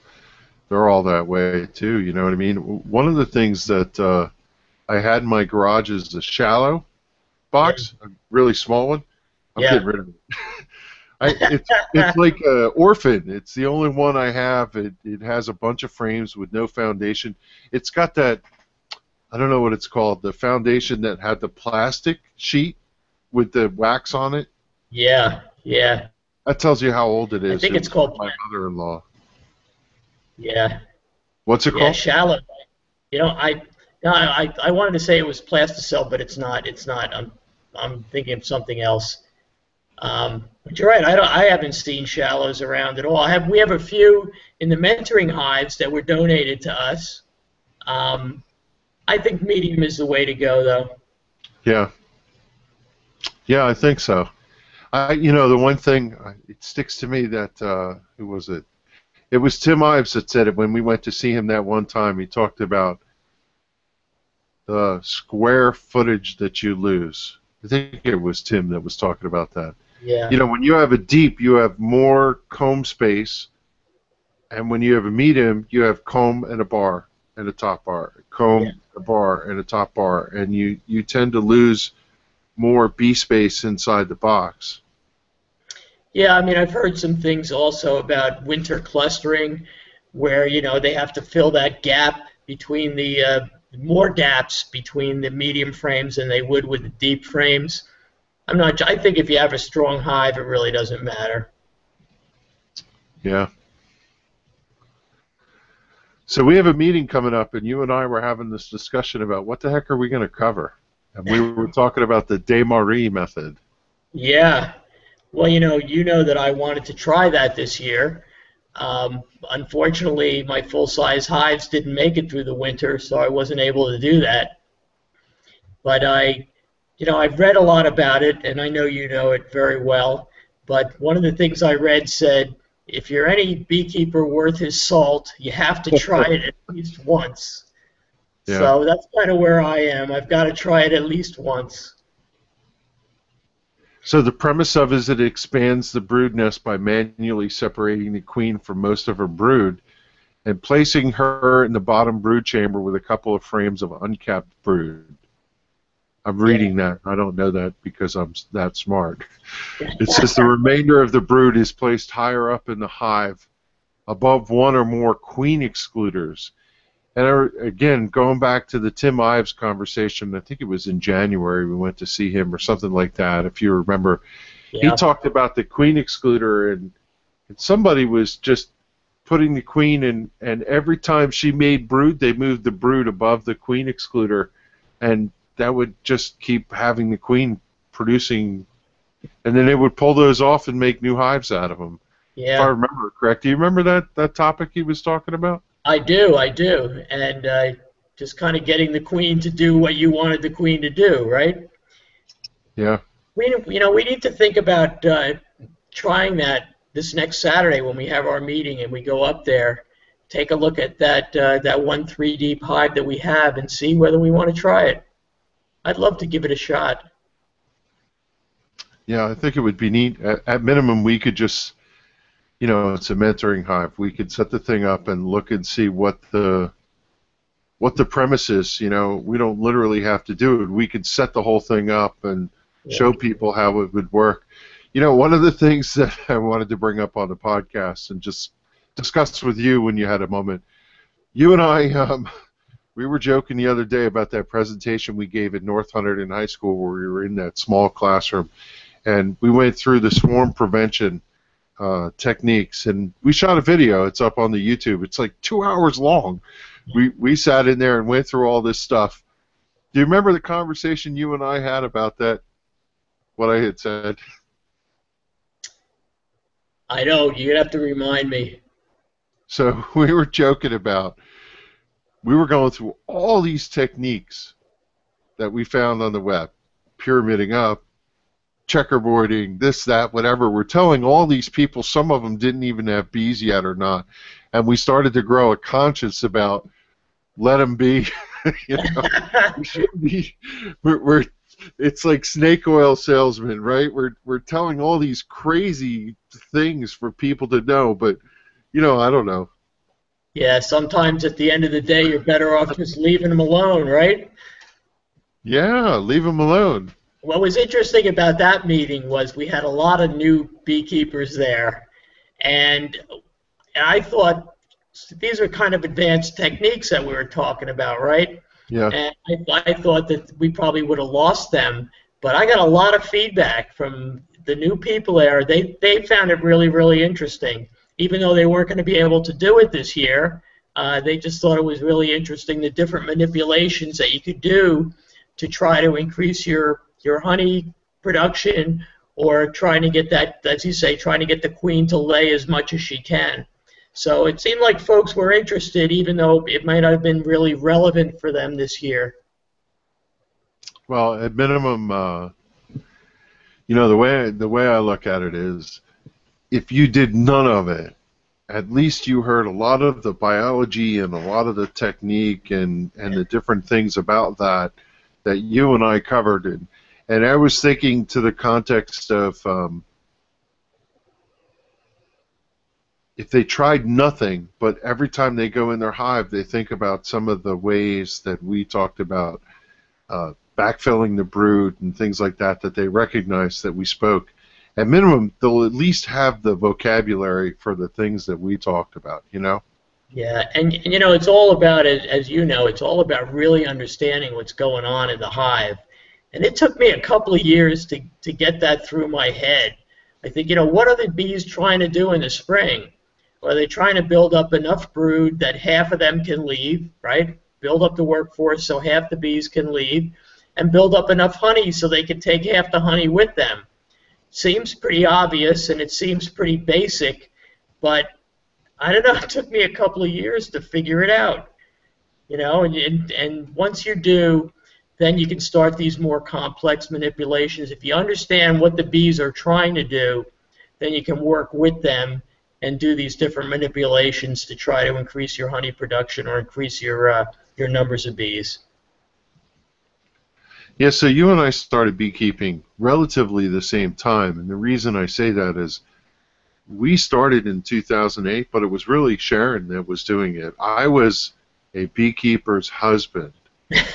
that way too, you know what I mean? One of the things that I had in my garage is a shallow box, a really small one. I'm getting rid of it. It's like an orphan. It's the only one I have. It has a bunch of frames with no foundation. It's got that, I don't know what it's called, the foundation that had the plastic sheet with the wax on it. Yeah, yeah. That tells you how old it is. I think it's called my mother-in-law. Yeah. What's it called? Yeah, shallow. You know, I wanted to say it was plasticell, but it's not. It's not. I'm thinking of something else. But you're right. I haven't seen shallows around at all. We have a few in the mentoring hives that were donated to us. I think medium is the way to go, though. Yeah. Yeah, I think so. You know, the one thing it sticks to me that who was it? It was Tim Ives that said it when we went to see him that one time. He talked about the square footage that you lose. I think it was Tim that was talking about that. Yeah. You know, when you have a deep, you have more comb space, and when you have a medium, you have comb and a bar and a top bar, comb, a bar, and a top bar, and you tend to lose more bee space inside the box. Yeah, I mean, I've heard some things also about winter clustering where, you know, they have to fill that gap between the, more gaps between the medium frames than they would with the deep frames. I think if you have a strong hive, it really doesn't matter. Yeah. So we have a meeting coming up, and you and I were having this discussion about what the heck are we going to cover? And we were talking about the Desmarais method. Yeah. Well, you know that I wanted to try that this year. Unfortunately, my full-size hives didn't make it through the winter, so I wasn't able to do that. But I've read a lot about it, and I know you know it very well. But one of the things I read said, if you're any beekeeper worth his salt, you have to try it at least once. Yeah. So that's kind of where I am. I've got to try it at least once. So the premise of it is it expands the brood nest by manually separating the queen from most of her brood and placing her in the bottom brood chamber with a couple of frames of uncapped brood. I'm reading that. I don't know that because I'm that smart. It says the remainder of the brood is placed higher up in the hive above one or more queen excluders. And again, going back to the Tim Ives conversation, I think it was in January we went to see him or something like that, if you remember. Yeah. He talked about the queen excluder, and somebody was just putting the queen in, and every time she made brood, they moved the brood above the queen excluder, and that would just keep having the queen producing, and then they would pull those off and make new hives out of them. Yeah. If I remember correct. Do you remember that topic he was talking about? I do, and just kind of getting the queen to do what you wanted the queen to do, right? Yeah. We need to think about trying that this next Saturday when we have our meeting and we go up there, take a look at that 1 deep hive that we have and see whether we want to try it. I'd love to give it a shot. Yeah, I think it would be neat. At minimum, we could just, it's a mentoring hive. We could set the thing up and look and see what the premise is. We don't literally have to do it. We could set the whole thing up and show people how it would work. One of the things that I wanted to bring up on the podcast and just discuss with you when you had a moment, you and I We were joking the other day about that presentation we gave at North Hunterdon High School where we were in that small classroom, and we went through the swarm prevention techniques, and we shot a video. It's up on the YouTube. It's like 2 hours long. We sat in there and went through all this stuff. Do you remember the conversation you and I had about that, what I had said? I don't. You're going to have to remind me. So we were joking about, we were going through all these techniques that we found on the web, pyramiding up, checkerboarding, this, that, whatever. We're telling all these people, some of them didn't even have bees yet or not, and we started to grow a conscience about let them be. You know, we shouldn't be. It's like snake oil salesmen, right? We're telling all these crazy things for people to know, but you know, I don't know. Yeah, sometimes at the end of the day, you're better off just leaving them alone, right? Yeah, leave them alone. What was interesting about that meeting was we had a lot of new beekeepers there, and I thought these are kind of advanced techniques that we were talking about, right? Yeah. And I thought that we probably would have lost them, but I got a lot of feedback from the new people there. They found it really, really interesting. Even though they weren't going to be able to do it this year, they just thought it was really interesting, the different manipulations that you could do to try to increase your honey production, or trying to get that, as you say, trying to get the queen to lay as much as she can. So it seemed like folks were interested, even though it might not have been really relevant for them this year. Well, at minimum, you know, the way I look at it is, if you did none of it, at least you heard a lot of the biology and a lot of the technique and the different things about that you and I covered. And I was thinking to the context of if they tried nothing, but every time they go in their hive, they think about some of the ways that we talked about, backfilling the brood and things like that, that they recognize that we spoke. At minimum, they'll at least have the vocabulary for the things that we talked about, you know? Yeah, and you know, it's all about, as you know, it's all about really understanding what's going on in the hive. And it took me a couple of years to get that through my head. I think, you know, what are the bees trying to do in the spring? Are they trying to build up enough brood that half of them can leave, right? Build up the workforce so half the bees can leave, and build up enough honey so they can take half the honey with them. Seems pretty obvious, and it seems pretty basic, but I don't know, it took me a couple of years to figure it out. You know, and once you do, then you can start these more complex manipulations. If you understand what the bees are trying to do, then you can work with them and do these different manipulations to try to increase your honey production or increase your numbers of bees. Yeah, so you and I started beekeeping relatively the same time, and the reason I say that is we started in 2008, but it was really Sharon that was doing it. I was a beekeeper's husband,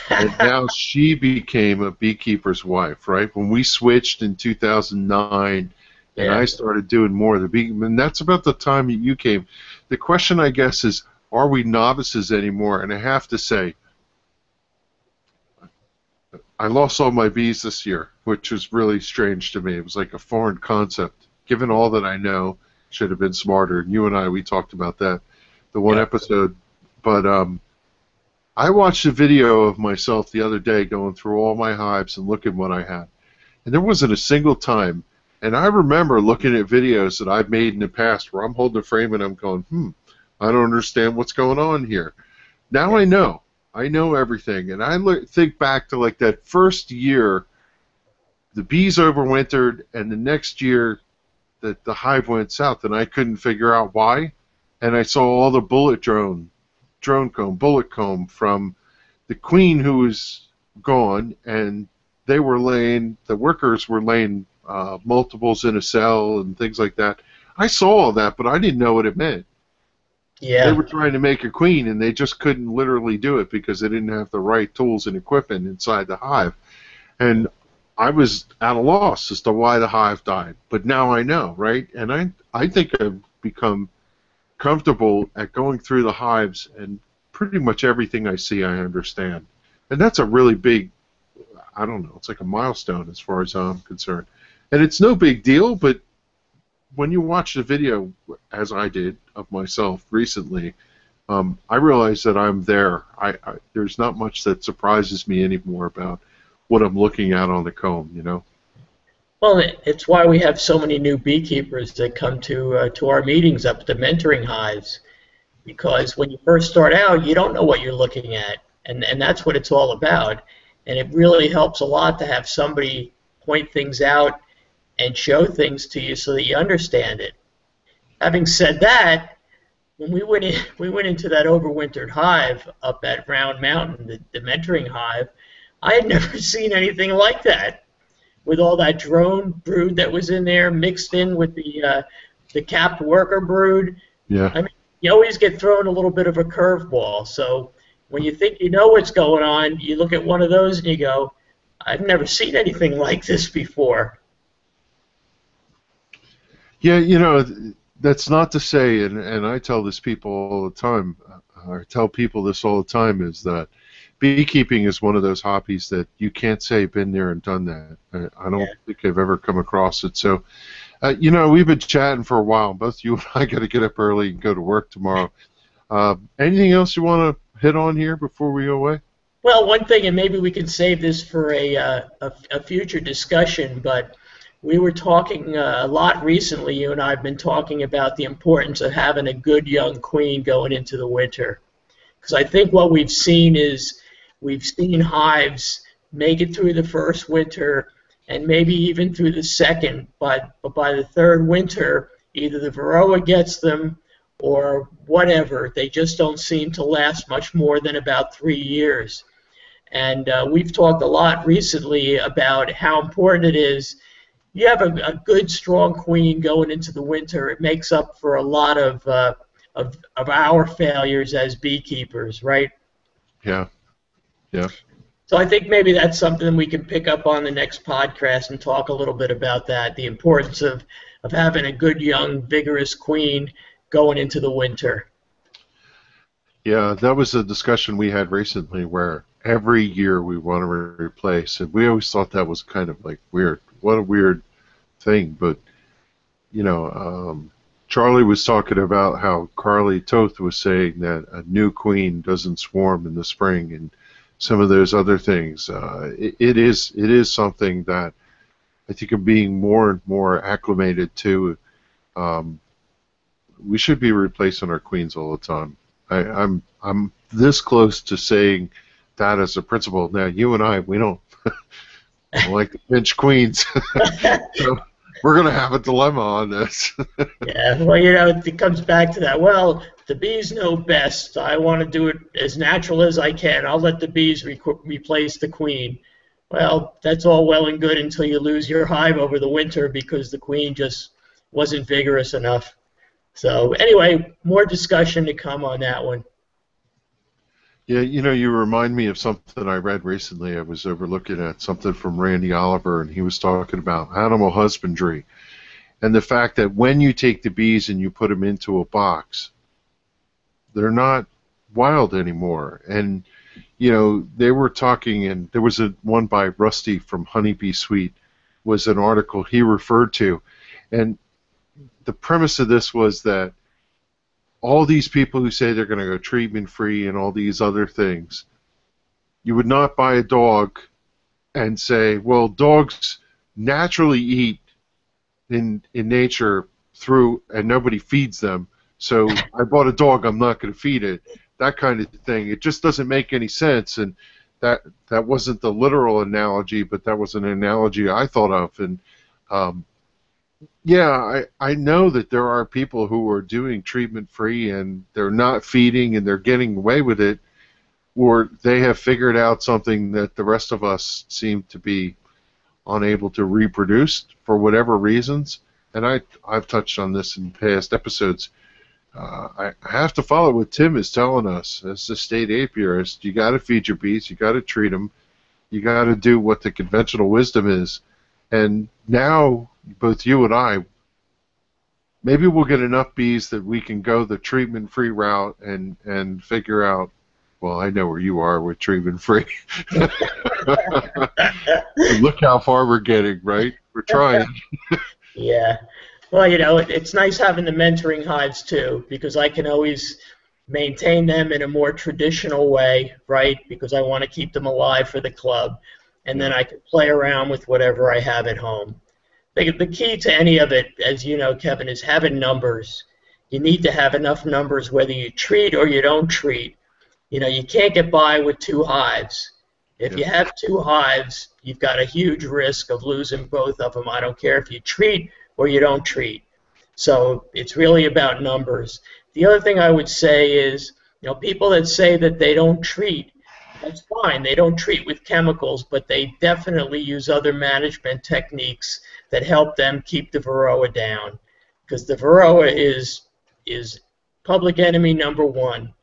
and now she became a beekeeper's wife, right? When we switched in 2009, and I started doing more of the beekeeping, and that's about the time that you came. The question, I guess, is, are we novices anymore? And I have to say, I lost all my bees this year, which was really strange to me. It was like a foreign concept. Given all that I know, should have been smarter. You and I, we talked about that, the one episode. But I watched a video of myself the other day going through all my hives and looking what I had. And there wasn't a single time. And I remember looking at videos that I've made in the past where I'm holding a frame and I'm going, I don't understand what's going on here. Now I know. I know everything. And I think back to like that first year, the bees overwintered, and the next year that the hive went south, and I couldn't figure out why. And I saw all the bullet comb from the queen who was gone, and they were laying, the workers were laying multiples in a cell and things like that. I saw all that, but I didn't know what it meant. Yeah. They were trying to make a queen, and they just couldn't literally do it because they didn't have the right tools and equipment inside the hive. And I was at a loss as to why the hive died. But now I know, right? And I think I've become comfortable at going through the hives and pretty much everything I see I understand. And that's a really big, I don't know, it's like a milestone as far as I'm concerned. And it's no big deal, but when you watch the video, as I did, of myself recently, I realize that I'm there. There's not much that surprises me anymore about what I'm looking at on the comb, you know? Well, it's why we have so many new beekeepers that come to our meetings up at the mentoring hives, because when you first start out, you don't know what you're looking at, and that's what it's all about. And it really helps a lot to have somebody point things out and show things to you so that you understand it. Having said that, when we went into that overwintered hive up at Round Mountain, the mentoring hive, I had never seen anything like that, with all that drone brood that was in there mixed in with the capped worker brood. Yeah. I mean, you always get thrown a little bit of a curveball. So when you think you know what's going on, you look at one of those and you go, I've never seen anything like this before. Yeah, you know, that's not to say, and I tell this people all the time, or tell people this all the time, is that beekeeping is one of those hobbies that you can't say been there and done that. I don't think I've ever come across it. So, you know, we've been chatting for a while. Both you and I got to get up early and go to work tomorrow. Anything else you want to hit on here before we go away? Well, one thing, and maybe we can save this for a future discussion, but we were talking a lot recently, you and I have been talking about the importance of having a good young queen going into the winter. Because I think what we've seen is we've seen hives make it through the first winter and maybe even through the second, but by the third winter, either the varroa gets them or whatever. They just don't seem to last much more than about 3 years. And we've talked a lot recently about how important it is. You have a good, strong queen going into the winter. It makes up for a lot of our failures as beekeepers, right? Yeah, yeah. So I think maybe that's something we can pick up on the next podcast and talk a little bit about that, the importance of having a good, young, vigorous queen going into the winter. Yeah, that was a discussion we had recently where every year we want to replace, and we always thought that was kind of like weird. What a weird thing, but you know, Charlie was talking about how Carly Toth was saying that a new queen doesn't swarm in the spring, and some of those other things. It is something that I think of being more and more acclimated to. We should be replacing our queens all the time. I'm this close to saying that as a principle. Now, you and I, we don't like to pinch queens. So we're going to have a dilemma on this. Yeah, well, you know, it comes back to that. Well, the bees know best. I want to do it as natural as I can. I'll let the bees replace the queen. Well, that's all well and good until you lose your hive over the winter because the queen just wasn't vigorous enough. So anyway, more discussion to come on that one. Yeah, you know, you remind me of something I read recently. I was overlooking at something from Randy Oliver, and he was talking about animal husbandry and the fact that when you take the bees and you put them into a box, they're not wild anymore. And, you know, they were talking, and there was one by Rusty from Honeybee Suite was an article he referred to, and the premise of this was that all these people who say they're going to go treatment-free and all these other things, you would not buy a dog and say, well, dogs naturally eat in nature and nobody feeds them, so I bought a dog, I'm not going to feed it. That kind of thing. It just doesn't make any sense, and that wasn't the literal analogy, but that was an analogy I thought of, and yeah, I know that there are people who are doing treatment-free and they're not feeding and they're getting away with it, or they have figured out something that the rest of us seem to be unable to reproduce for whatever reasons. And I've touched on this in past episodes. I have to follow what Tim is telling us as the state apiarist. You got to feed your bees. You got to treat them. You got to do what the conventional wisdom is. And now, both you and I, maybe we'll get enough bees that we can go the treatment-free route and figure out well, I know where you are with treatment free. Look how far we're getting, right? We're trying. Yeah. Well, you know, it's nice having the mentoring hives too, because I can always maintain them in a more traditional way, right? Because I want to keep them alive for the club. And then Yeah. I can play around with whatever I have at home. The key to any of it, as you know, Kevin, is having numbers. You need to have enough numbers whether you treat or you don't treat. You know, you can't get by with 2 hives. If Yeah. you have 2 hives, you've got a huge risk of losing both of them. I don't care if you treat or you don't treat. So it's really about numbers. The other thing I would say is, you know, people that say that they don't treat, that's fine. They don't treat with chemicals, but they definitely use other management techniques that help them keep the varroa down. Because the varroa is public enemy #1.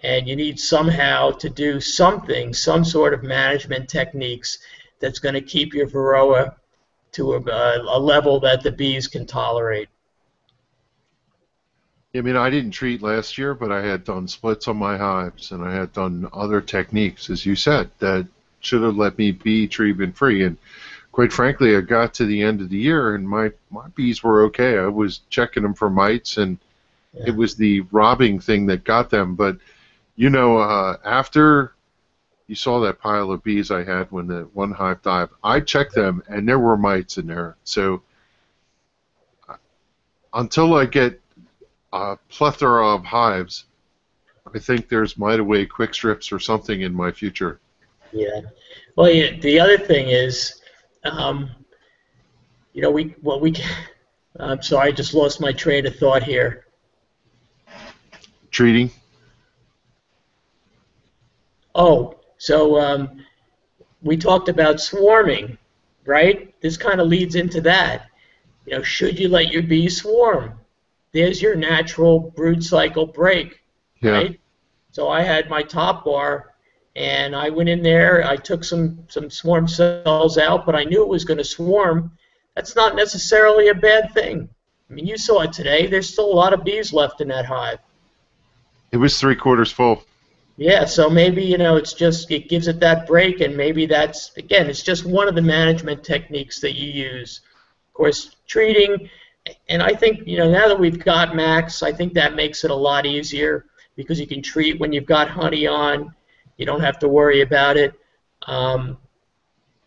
And you need somehow to do something, some sort of management techniques that's going to keep your varroa to a level that the bees can tolerate. I mean, I didn't treat last year, but I had done splits on my hives, and I had done other techniques, as you said, that should have let me be treatment free. And quite frankly, I got to the end of the year, and my bees were okay. I was checking them for mites, and it was the robbing thing that got them. But you know, after you saw that pile of bees I had when the one hive died, I checked them, and there were mites in there. So until I get a plethora of hives, I think there's mite away quick strips or something in my future. Yeah. Well, yeah, the other thing is, you know, I'm sorry, I just lost my train of thought here. Treating? Oh, so we talked about swarming, right? This kind of leads into that. You know, should you let your bees swarm? There's your natural brood cycle break, Yeah. right? So I had my top bar, and I went in there. I took some swarm cells out, but I knew it was going to swarm. That's not necessarily a bad thing. I mean, you saw it today. There's still a lot of bees left in that hive. It was 3/4 full. Yeah, so maybe, you know, it gives it that break, and maybe that's, again, it's just one of the management techniques that you use. Of course, treating, and I think, you know, now that we've got Max, I think that makes it a lot easier because you can treat when you've got honey on. You don't have to worry about it.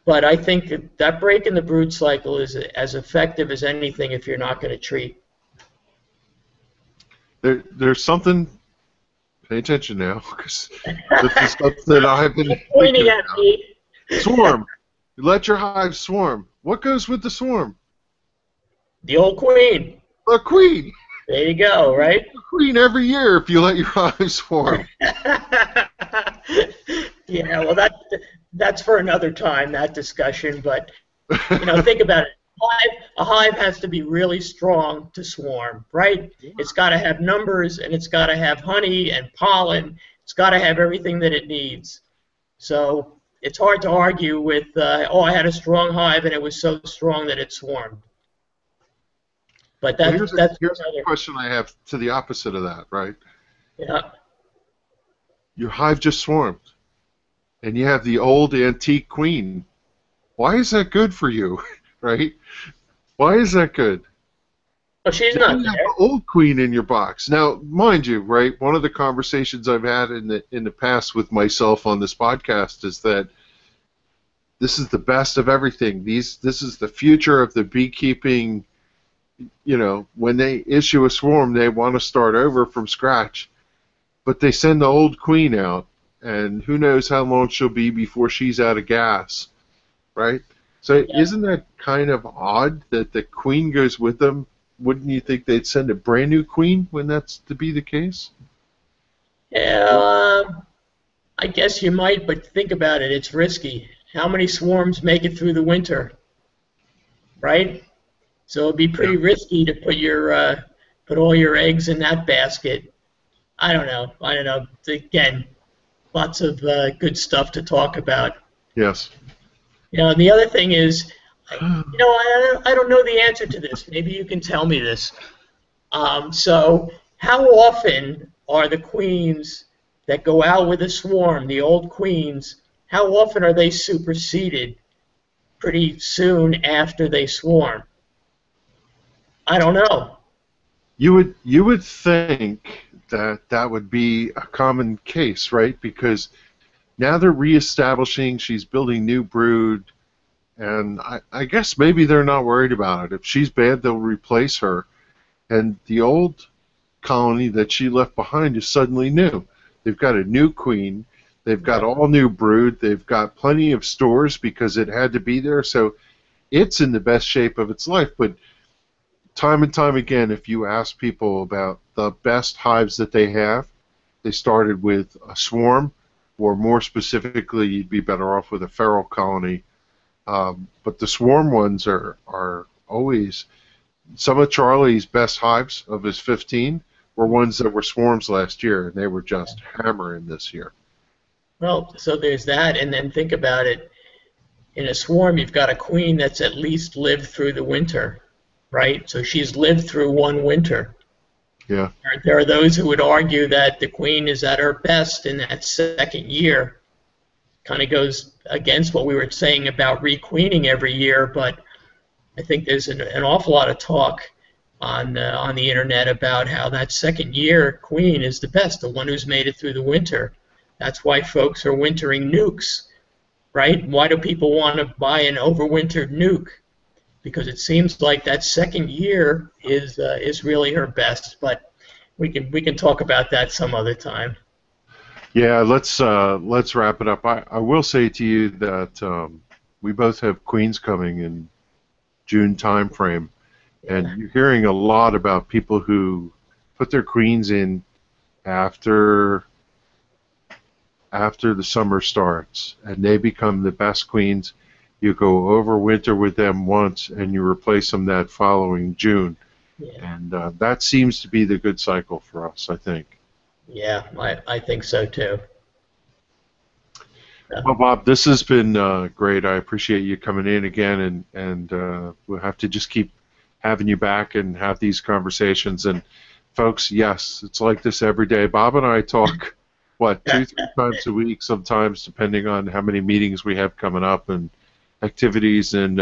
But I think that break in the brood cycle is as effective as anything if you're not going to treat. There's something. Pay attention now, because this is something I've been Pointing thinking at about. me. Swarm. Let your hive swarm. What goes with the swarm? The old queen. A queen. There you go, right? A queen every year if you let your hive swarm. Yeah, well, that's for another time, that discussion. But you know, think about it. A hive has to be really strong to swarm, right? Yeah. It's got to have numbers, and it's got to have honey and pollen. It's got to have everything that it needs. So it's hard to argue with, oh, I had a strong hive, and it was so strong that it swarmed. But Here's that's a question I have to the opposite of that, right? Yeah. Your hive just swarmed, and you have the old antique queen. Why is that good for you, right? Why is that good? Well, she's Now not you have there. the old queen in your box. Now, mind you, right, one of the conversations I've had in the past with myself on this podcast is that this is the best of everything. This is the future of the beekeeping. You know, when they issue a swarm, they want to start over from scratch, but they send the old queen out, and who knows how long she'll be before she's out of gas, right? So Yeah. isn't that kind of odd that the queen goes with them? Wouldn't you think they'd send a brand new queen when that's to be the case? Yeah, I guess you might, but think about it. It's risky. How many swarms make it through the winter, right? So it'd be pretty risky to put all your eggs in that basket. I don't know. Again, lots of good stuff to talk about. Yes. You know, and the other thing is, you know, I don't know the answer to this. Maybe you can tell me this. So how often are the queens that go out with a swarm, the old queens, how often are they superseded pretty soon after they swarm? I don't know. You would think that that would be a common case, right? Because now they're reestablishing, she's building new brood, and I guess maybe they're not worried about it. If she's bad, they'll replace her. And the old colony that she left behind is suddenly new. They've got a new queen. They've got all new brood. They've got plenty of stores because it had to be there. So it's in the best shape of its life. But time and time again, if you ask people about the best hives that they have, they started with a swarm, or more specifically, you'd be better off with a feral colony. But the swarm ones are always, some of Charlie's best hives of his 15 were ones that were swarms last year, and they were just hammering this year. Well, so there's that, and then think about it. In a swarm, you've got a queen that's at least lived through the winter, right? So she's lived through one winter. Yeah. There are those who would argue that the queen is at her best in that second year. Kind of goes against what we were saying about requeening every year, but I think there's an awful lot of talk on the internet about how that second year queen is the best, the one who's made it through the winter. That's why folks are wintering nukes, right? Why do people want to buy an overwintered nuke? Because it seems like that second year is really her best. But we can talk about that some other time. Yeah, let's wrap it up. I will say to you that we both have queens coming in June time frame, and you're hearing a lot about people who put their queens in after the summer starts, and they become the best queens. You go over winter with them once, and you replace them that following June, and that seems to be the good cycle for us, I think. Yeah, I think so too. Well, Bob, this has been great. I appreciate you coming in again, and we'll have to just keep having you back and have these conversations. And folks, yes, it's like this every day. Bob and I talk, what, 2-3 times a week sometimes, depending on how many meetings we have coming up and activities. And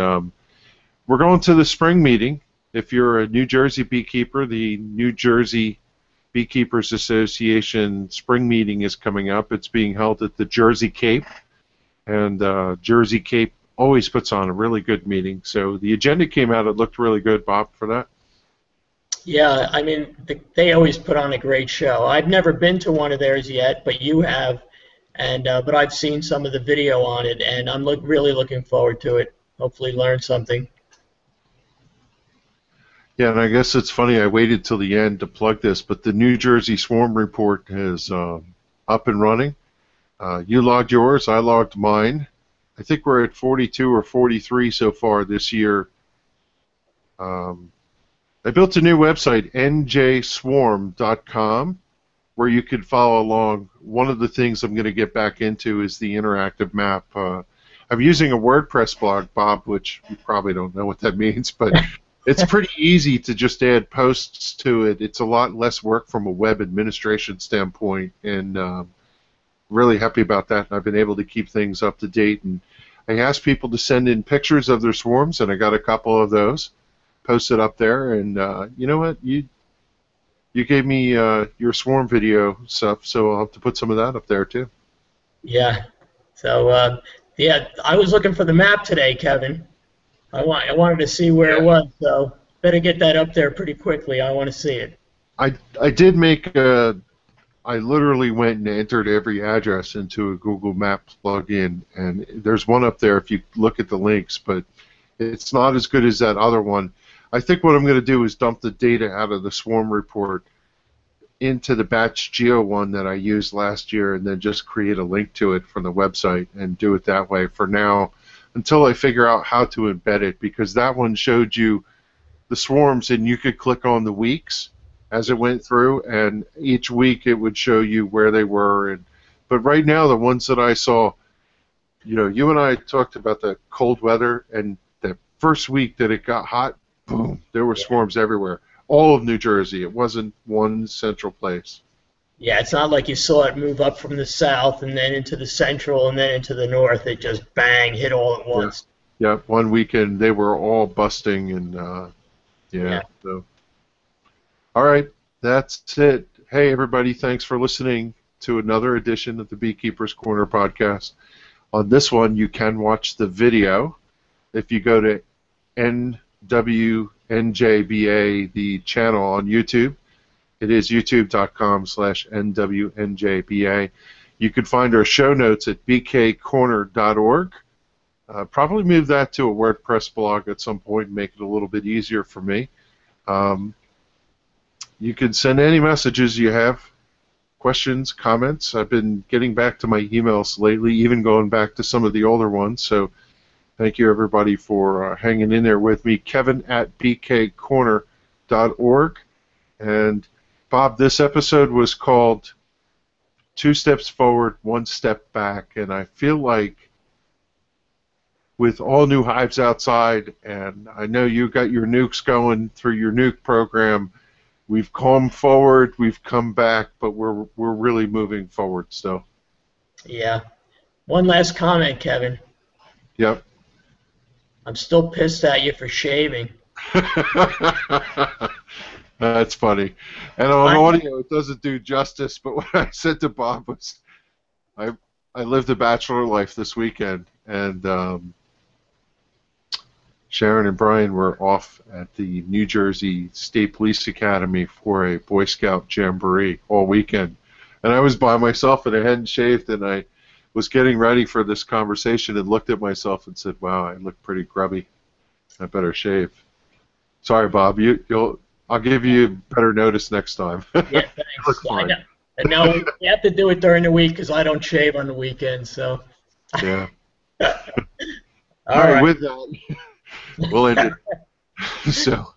we're going to the spring meeting. If you're a New Jersey beekeeper, the New Jersey Beekeepers Association spring meeting is coming up. It's being held at the Jersey Cape, and Jersey Cape always puts on a really good meeting. So the agenda came out. It looked really good, Bob, for that. Yeah, I mean, they always put on a great show. I've never been to one of theirs yet, but you have, and but I've seen some of the video on it, and I'm really looking forward to it. Hopefully learn something. Yeah, and I guess it's funny, I waited till the end to plug this, but the New Jersey Swarm Report is up and running. You logged yours, I logged mine. I think we're at 42 or 43 so far this year. I built a new website, njswarm.com, where you could follow along. One of the things I'm going to get back into is the interactive map. I'm using a WordPress blog, Bob, which you probably don't know what that means, but it's pretty easy to just add posts to it. It's a lot less work from a web administration standpoint, and really happy about that. I've been able to keep things up to date, and I asked people to send in pictures of their swarms, and I got a couple of those posted up there. And you know what? You gave me your swarm video stuff, so I'll have to put some of that up there too. Yeah. So yeah, I was looking for the map today, Kevin. I wanted to see where it was, so better get that up there pretty quickly. I want to see it. I did make I literally went and entered every address into a Google Map plugin, and there's one up there if you look at the links, but it's not as good as that other one. I think what I'm going to do is dump the data out of the swarm report into the batch geo one that I used last year, and then just create a link to it from the website and do it that way for now, until I figure out how to embed it, because that one showed you the swarms and you could click on the weeks as it went through, and each week it would show you where they were. But right now, the ones that I saw, you know, you and I talked about the cold weather, and the first week that it got hot, boom, there were swarms everywhere. All of New Jersey. It wasn't one central place. Yeah, it's not like you saw it move up from the south and then into the central and then into the north. It just bang, hit all at Yeah. once. Yeah. One weekend they were all busting, and yeah. Yeah. So, all right, that's it. Hey, everybody, thanks for listening to another edition of the Beekeepers Corner podcast. On this one, you can watch the video if you go to NWNJBA, the channel on YouTube. It is youtube.com/NWNJBA. You can find our show notes at bkcorner.org. Probably move that to a WordPress blog at some point and make it a little bit easier for me. You can send any messages you have, questions, comments. I've been getting back to my emails lately, even going back to some of the older ones. So thank you, everybody, for hanging in there with me. Kevin@bkcorner.org. And Bob, this episode was called 2 Steps Forward, 1 Step Back. And I feel like with all new hives outside, and I know you got your nukes going through your nuke program, we've come forward, we've come back, but we're really moving forward still. Yeah. One last comment, Kevin. Yep. I'm still pissed at you for shaving. That's funny. And on audio, it doesn't do justice, but what I said to Bob was, I lived a bachelor life this weekend, and Sharon and Brian were off at the New Jersey State Police Academy for a Boy Scout jamboree all weekend. And I was by myself, and I hadn't shaved, and I was getting ready for this conversation and looked at myself and said, wow, I look pretty grubby. I better shave. Sorry, Bob. I'll give you better notice next time. Yeah, thanks. I know. And now we have to do it during the week because I don't shave on the weekend. So. Yeah. All right. right. With that, we'll end it. So,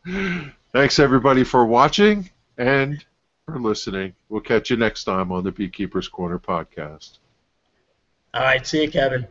thanks everybody for watching and for listening. We'll catch you next time on the Beekeepers Corner podcast. All right. See you, Kevin.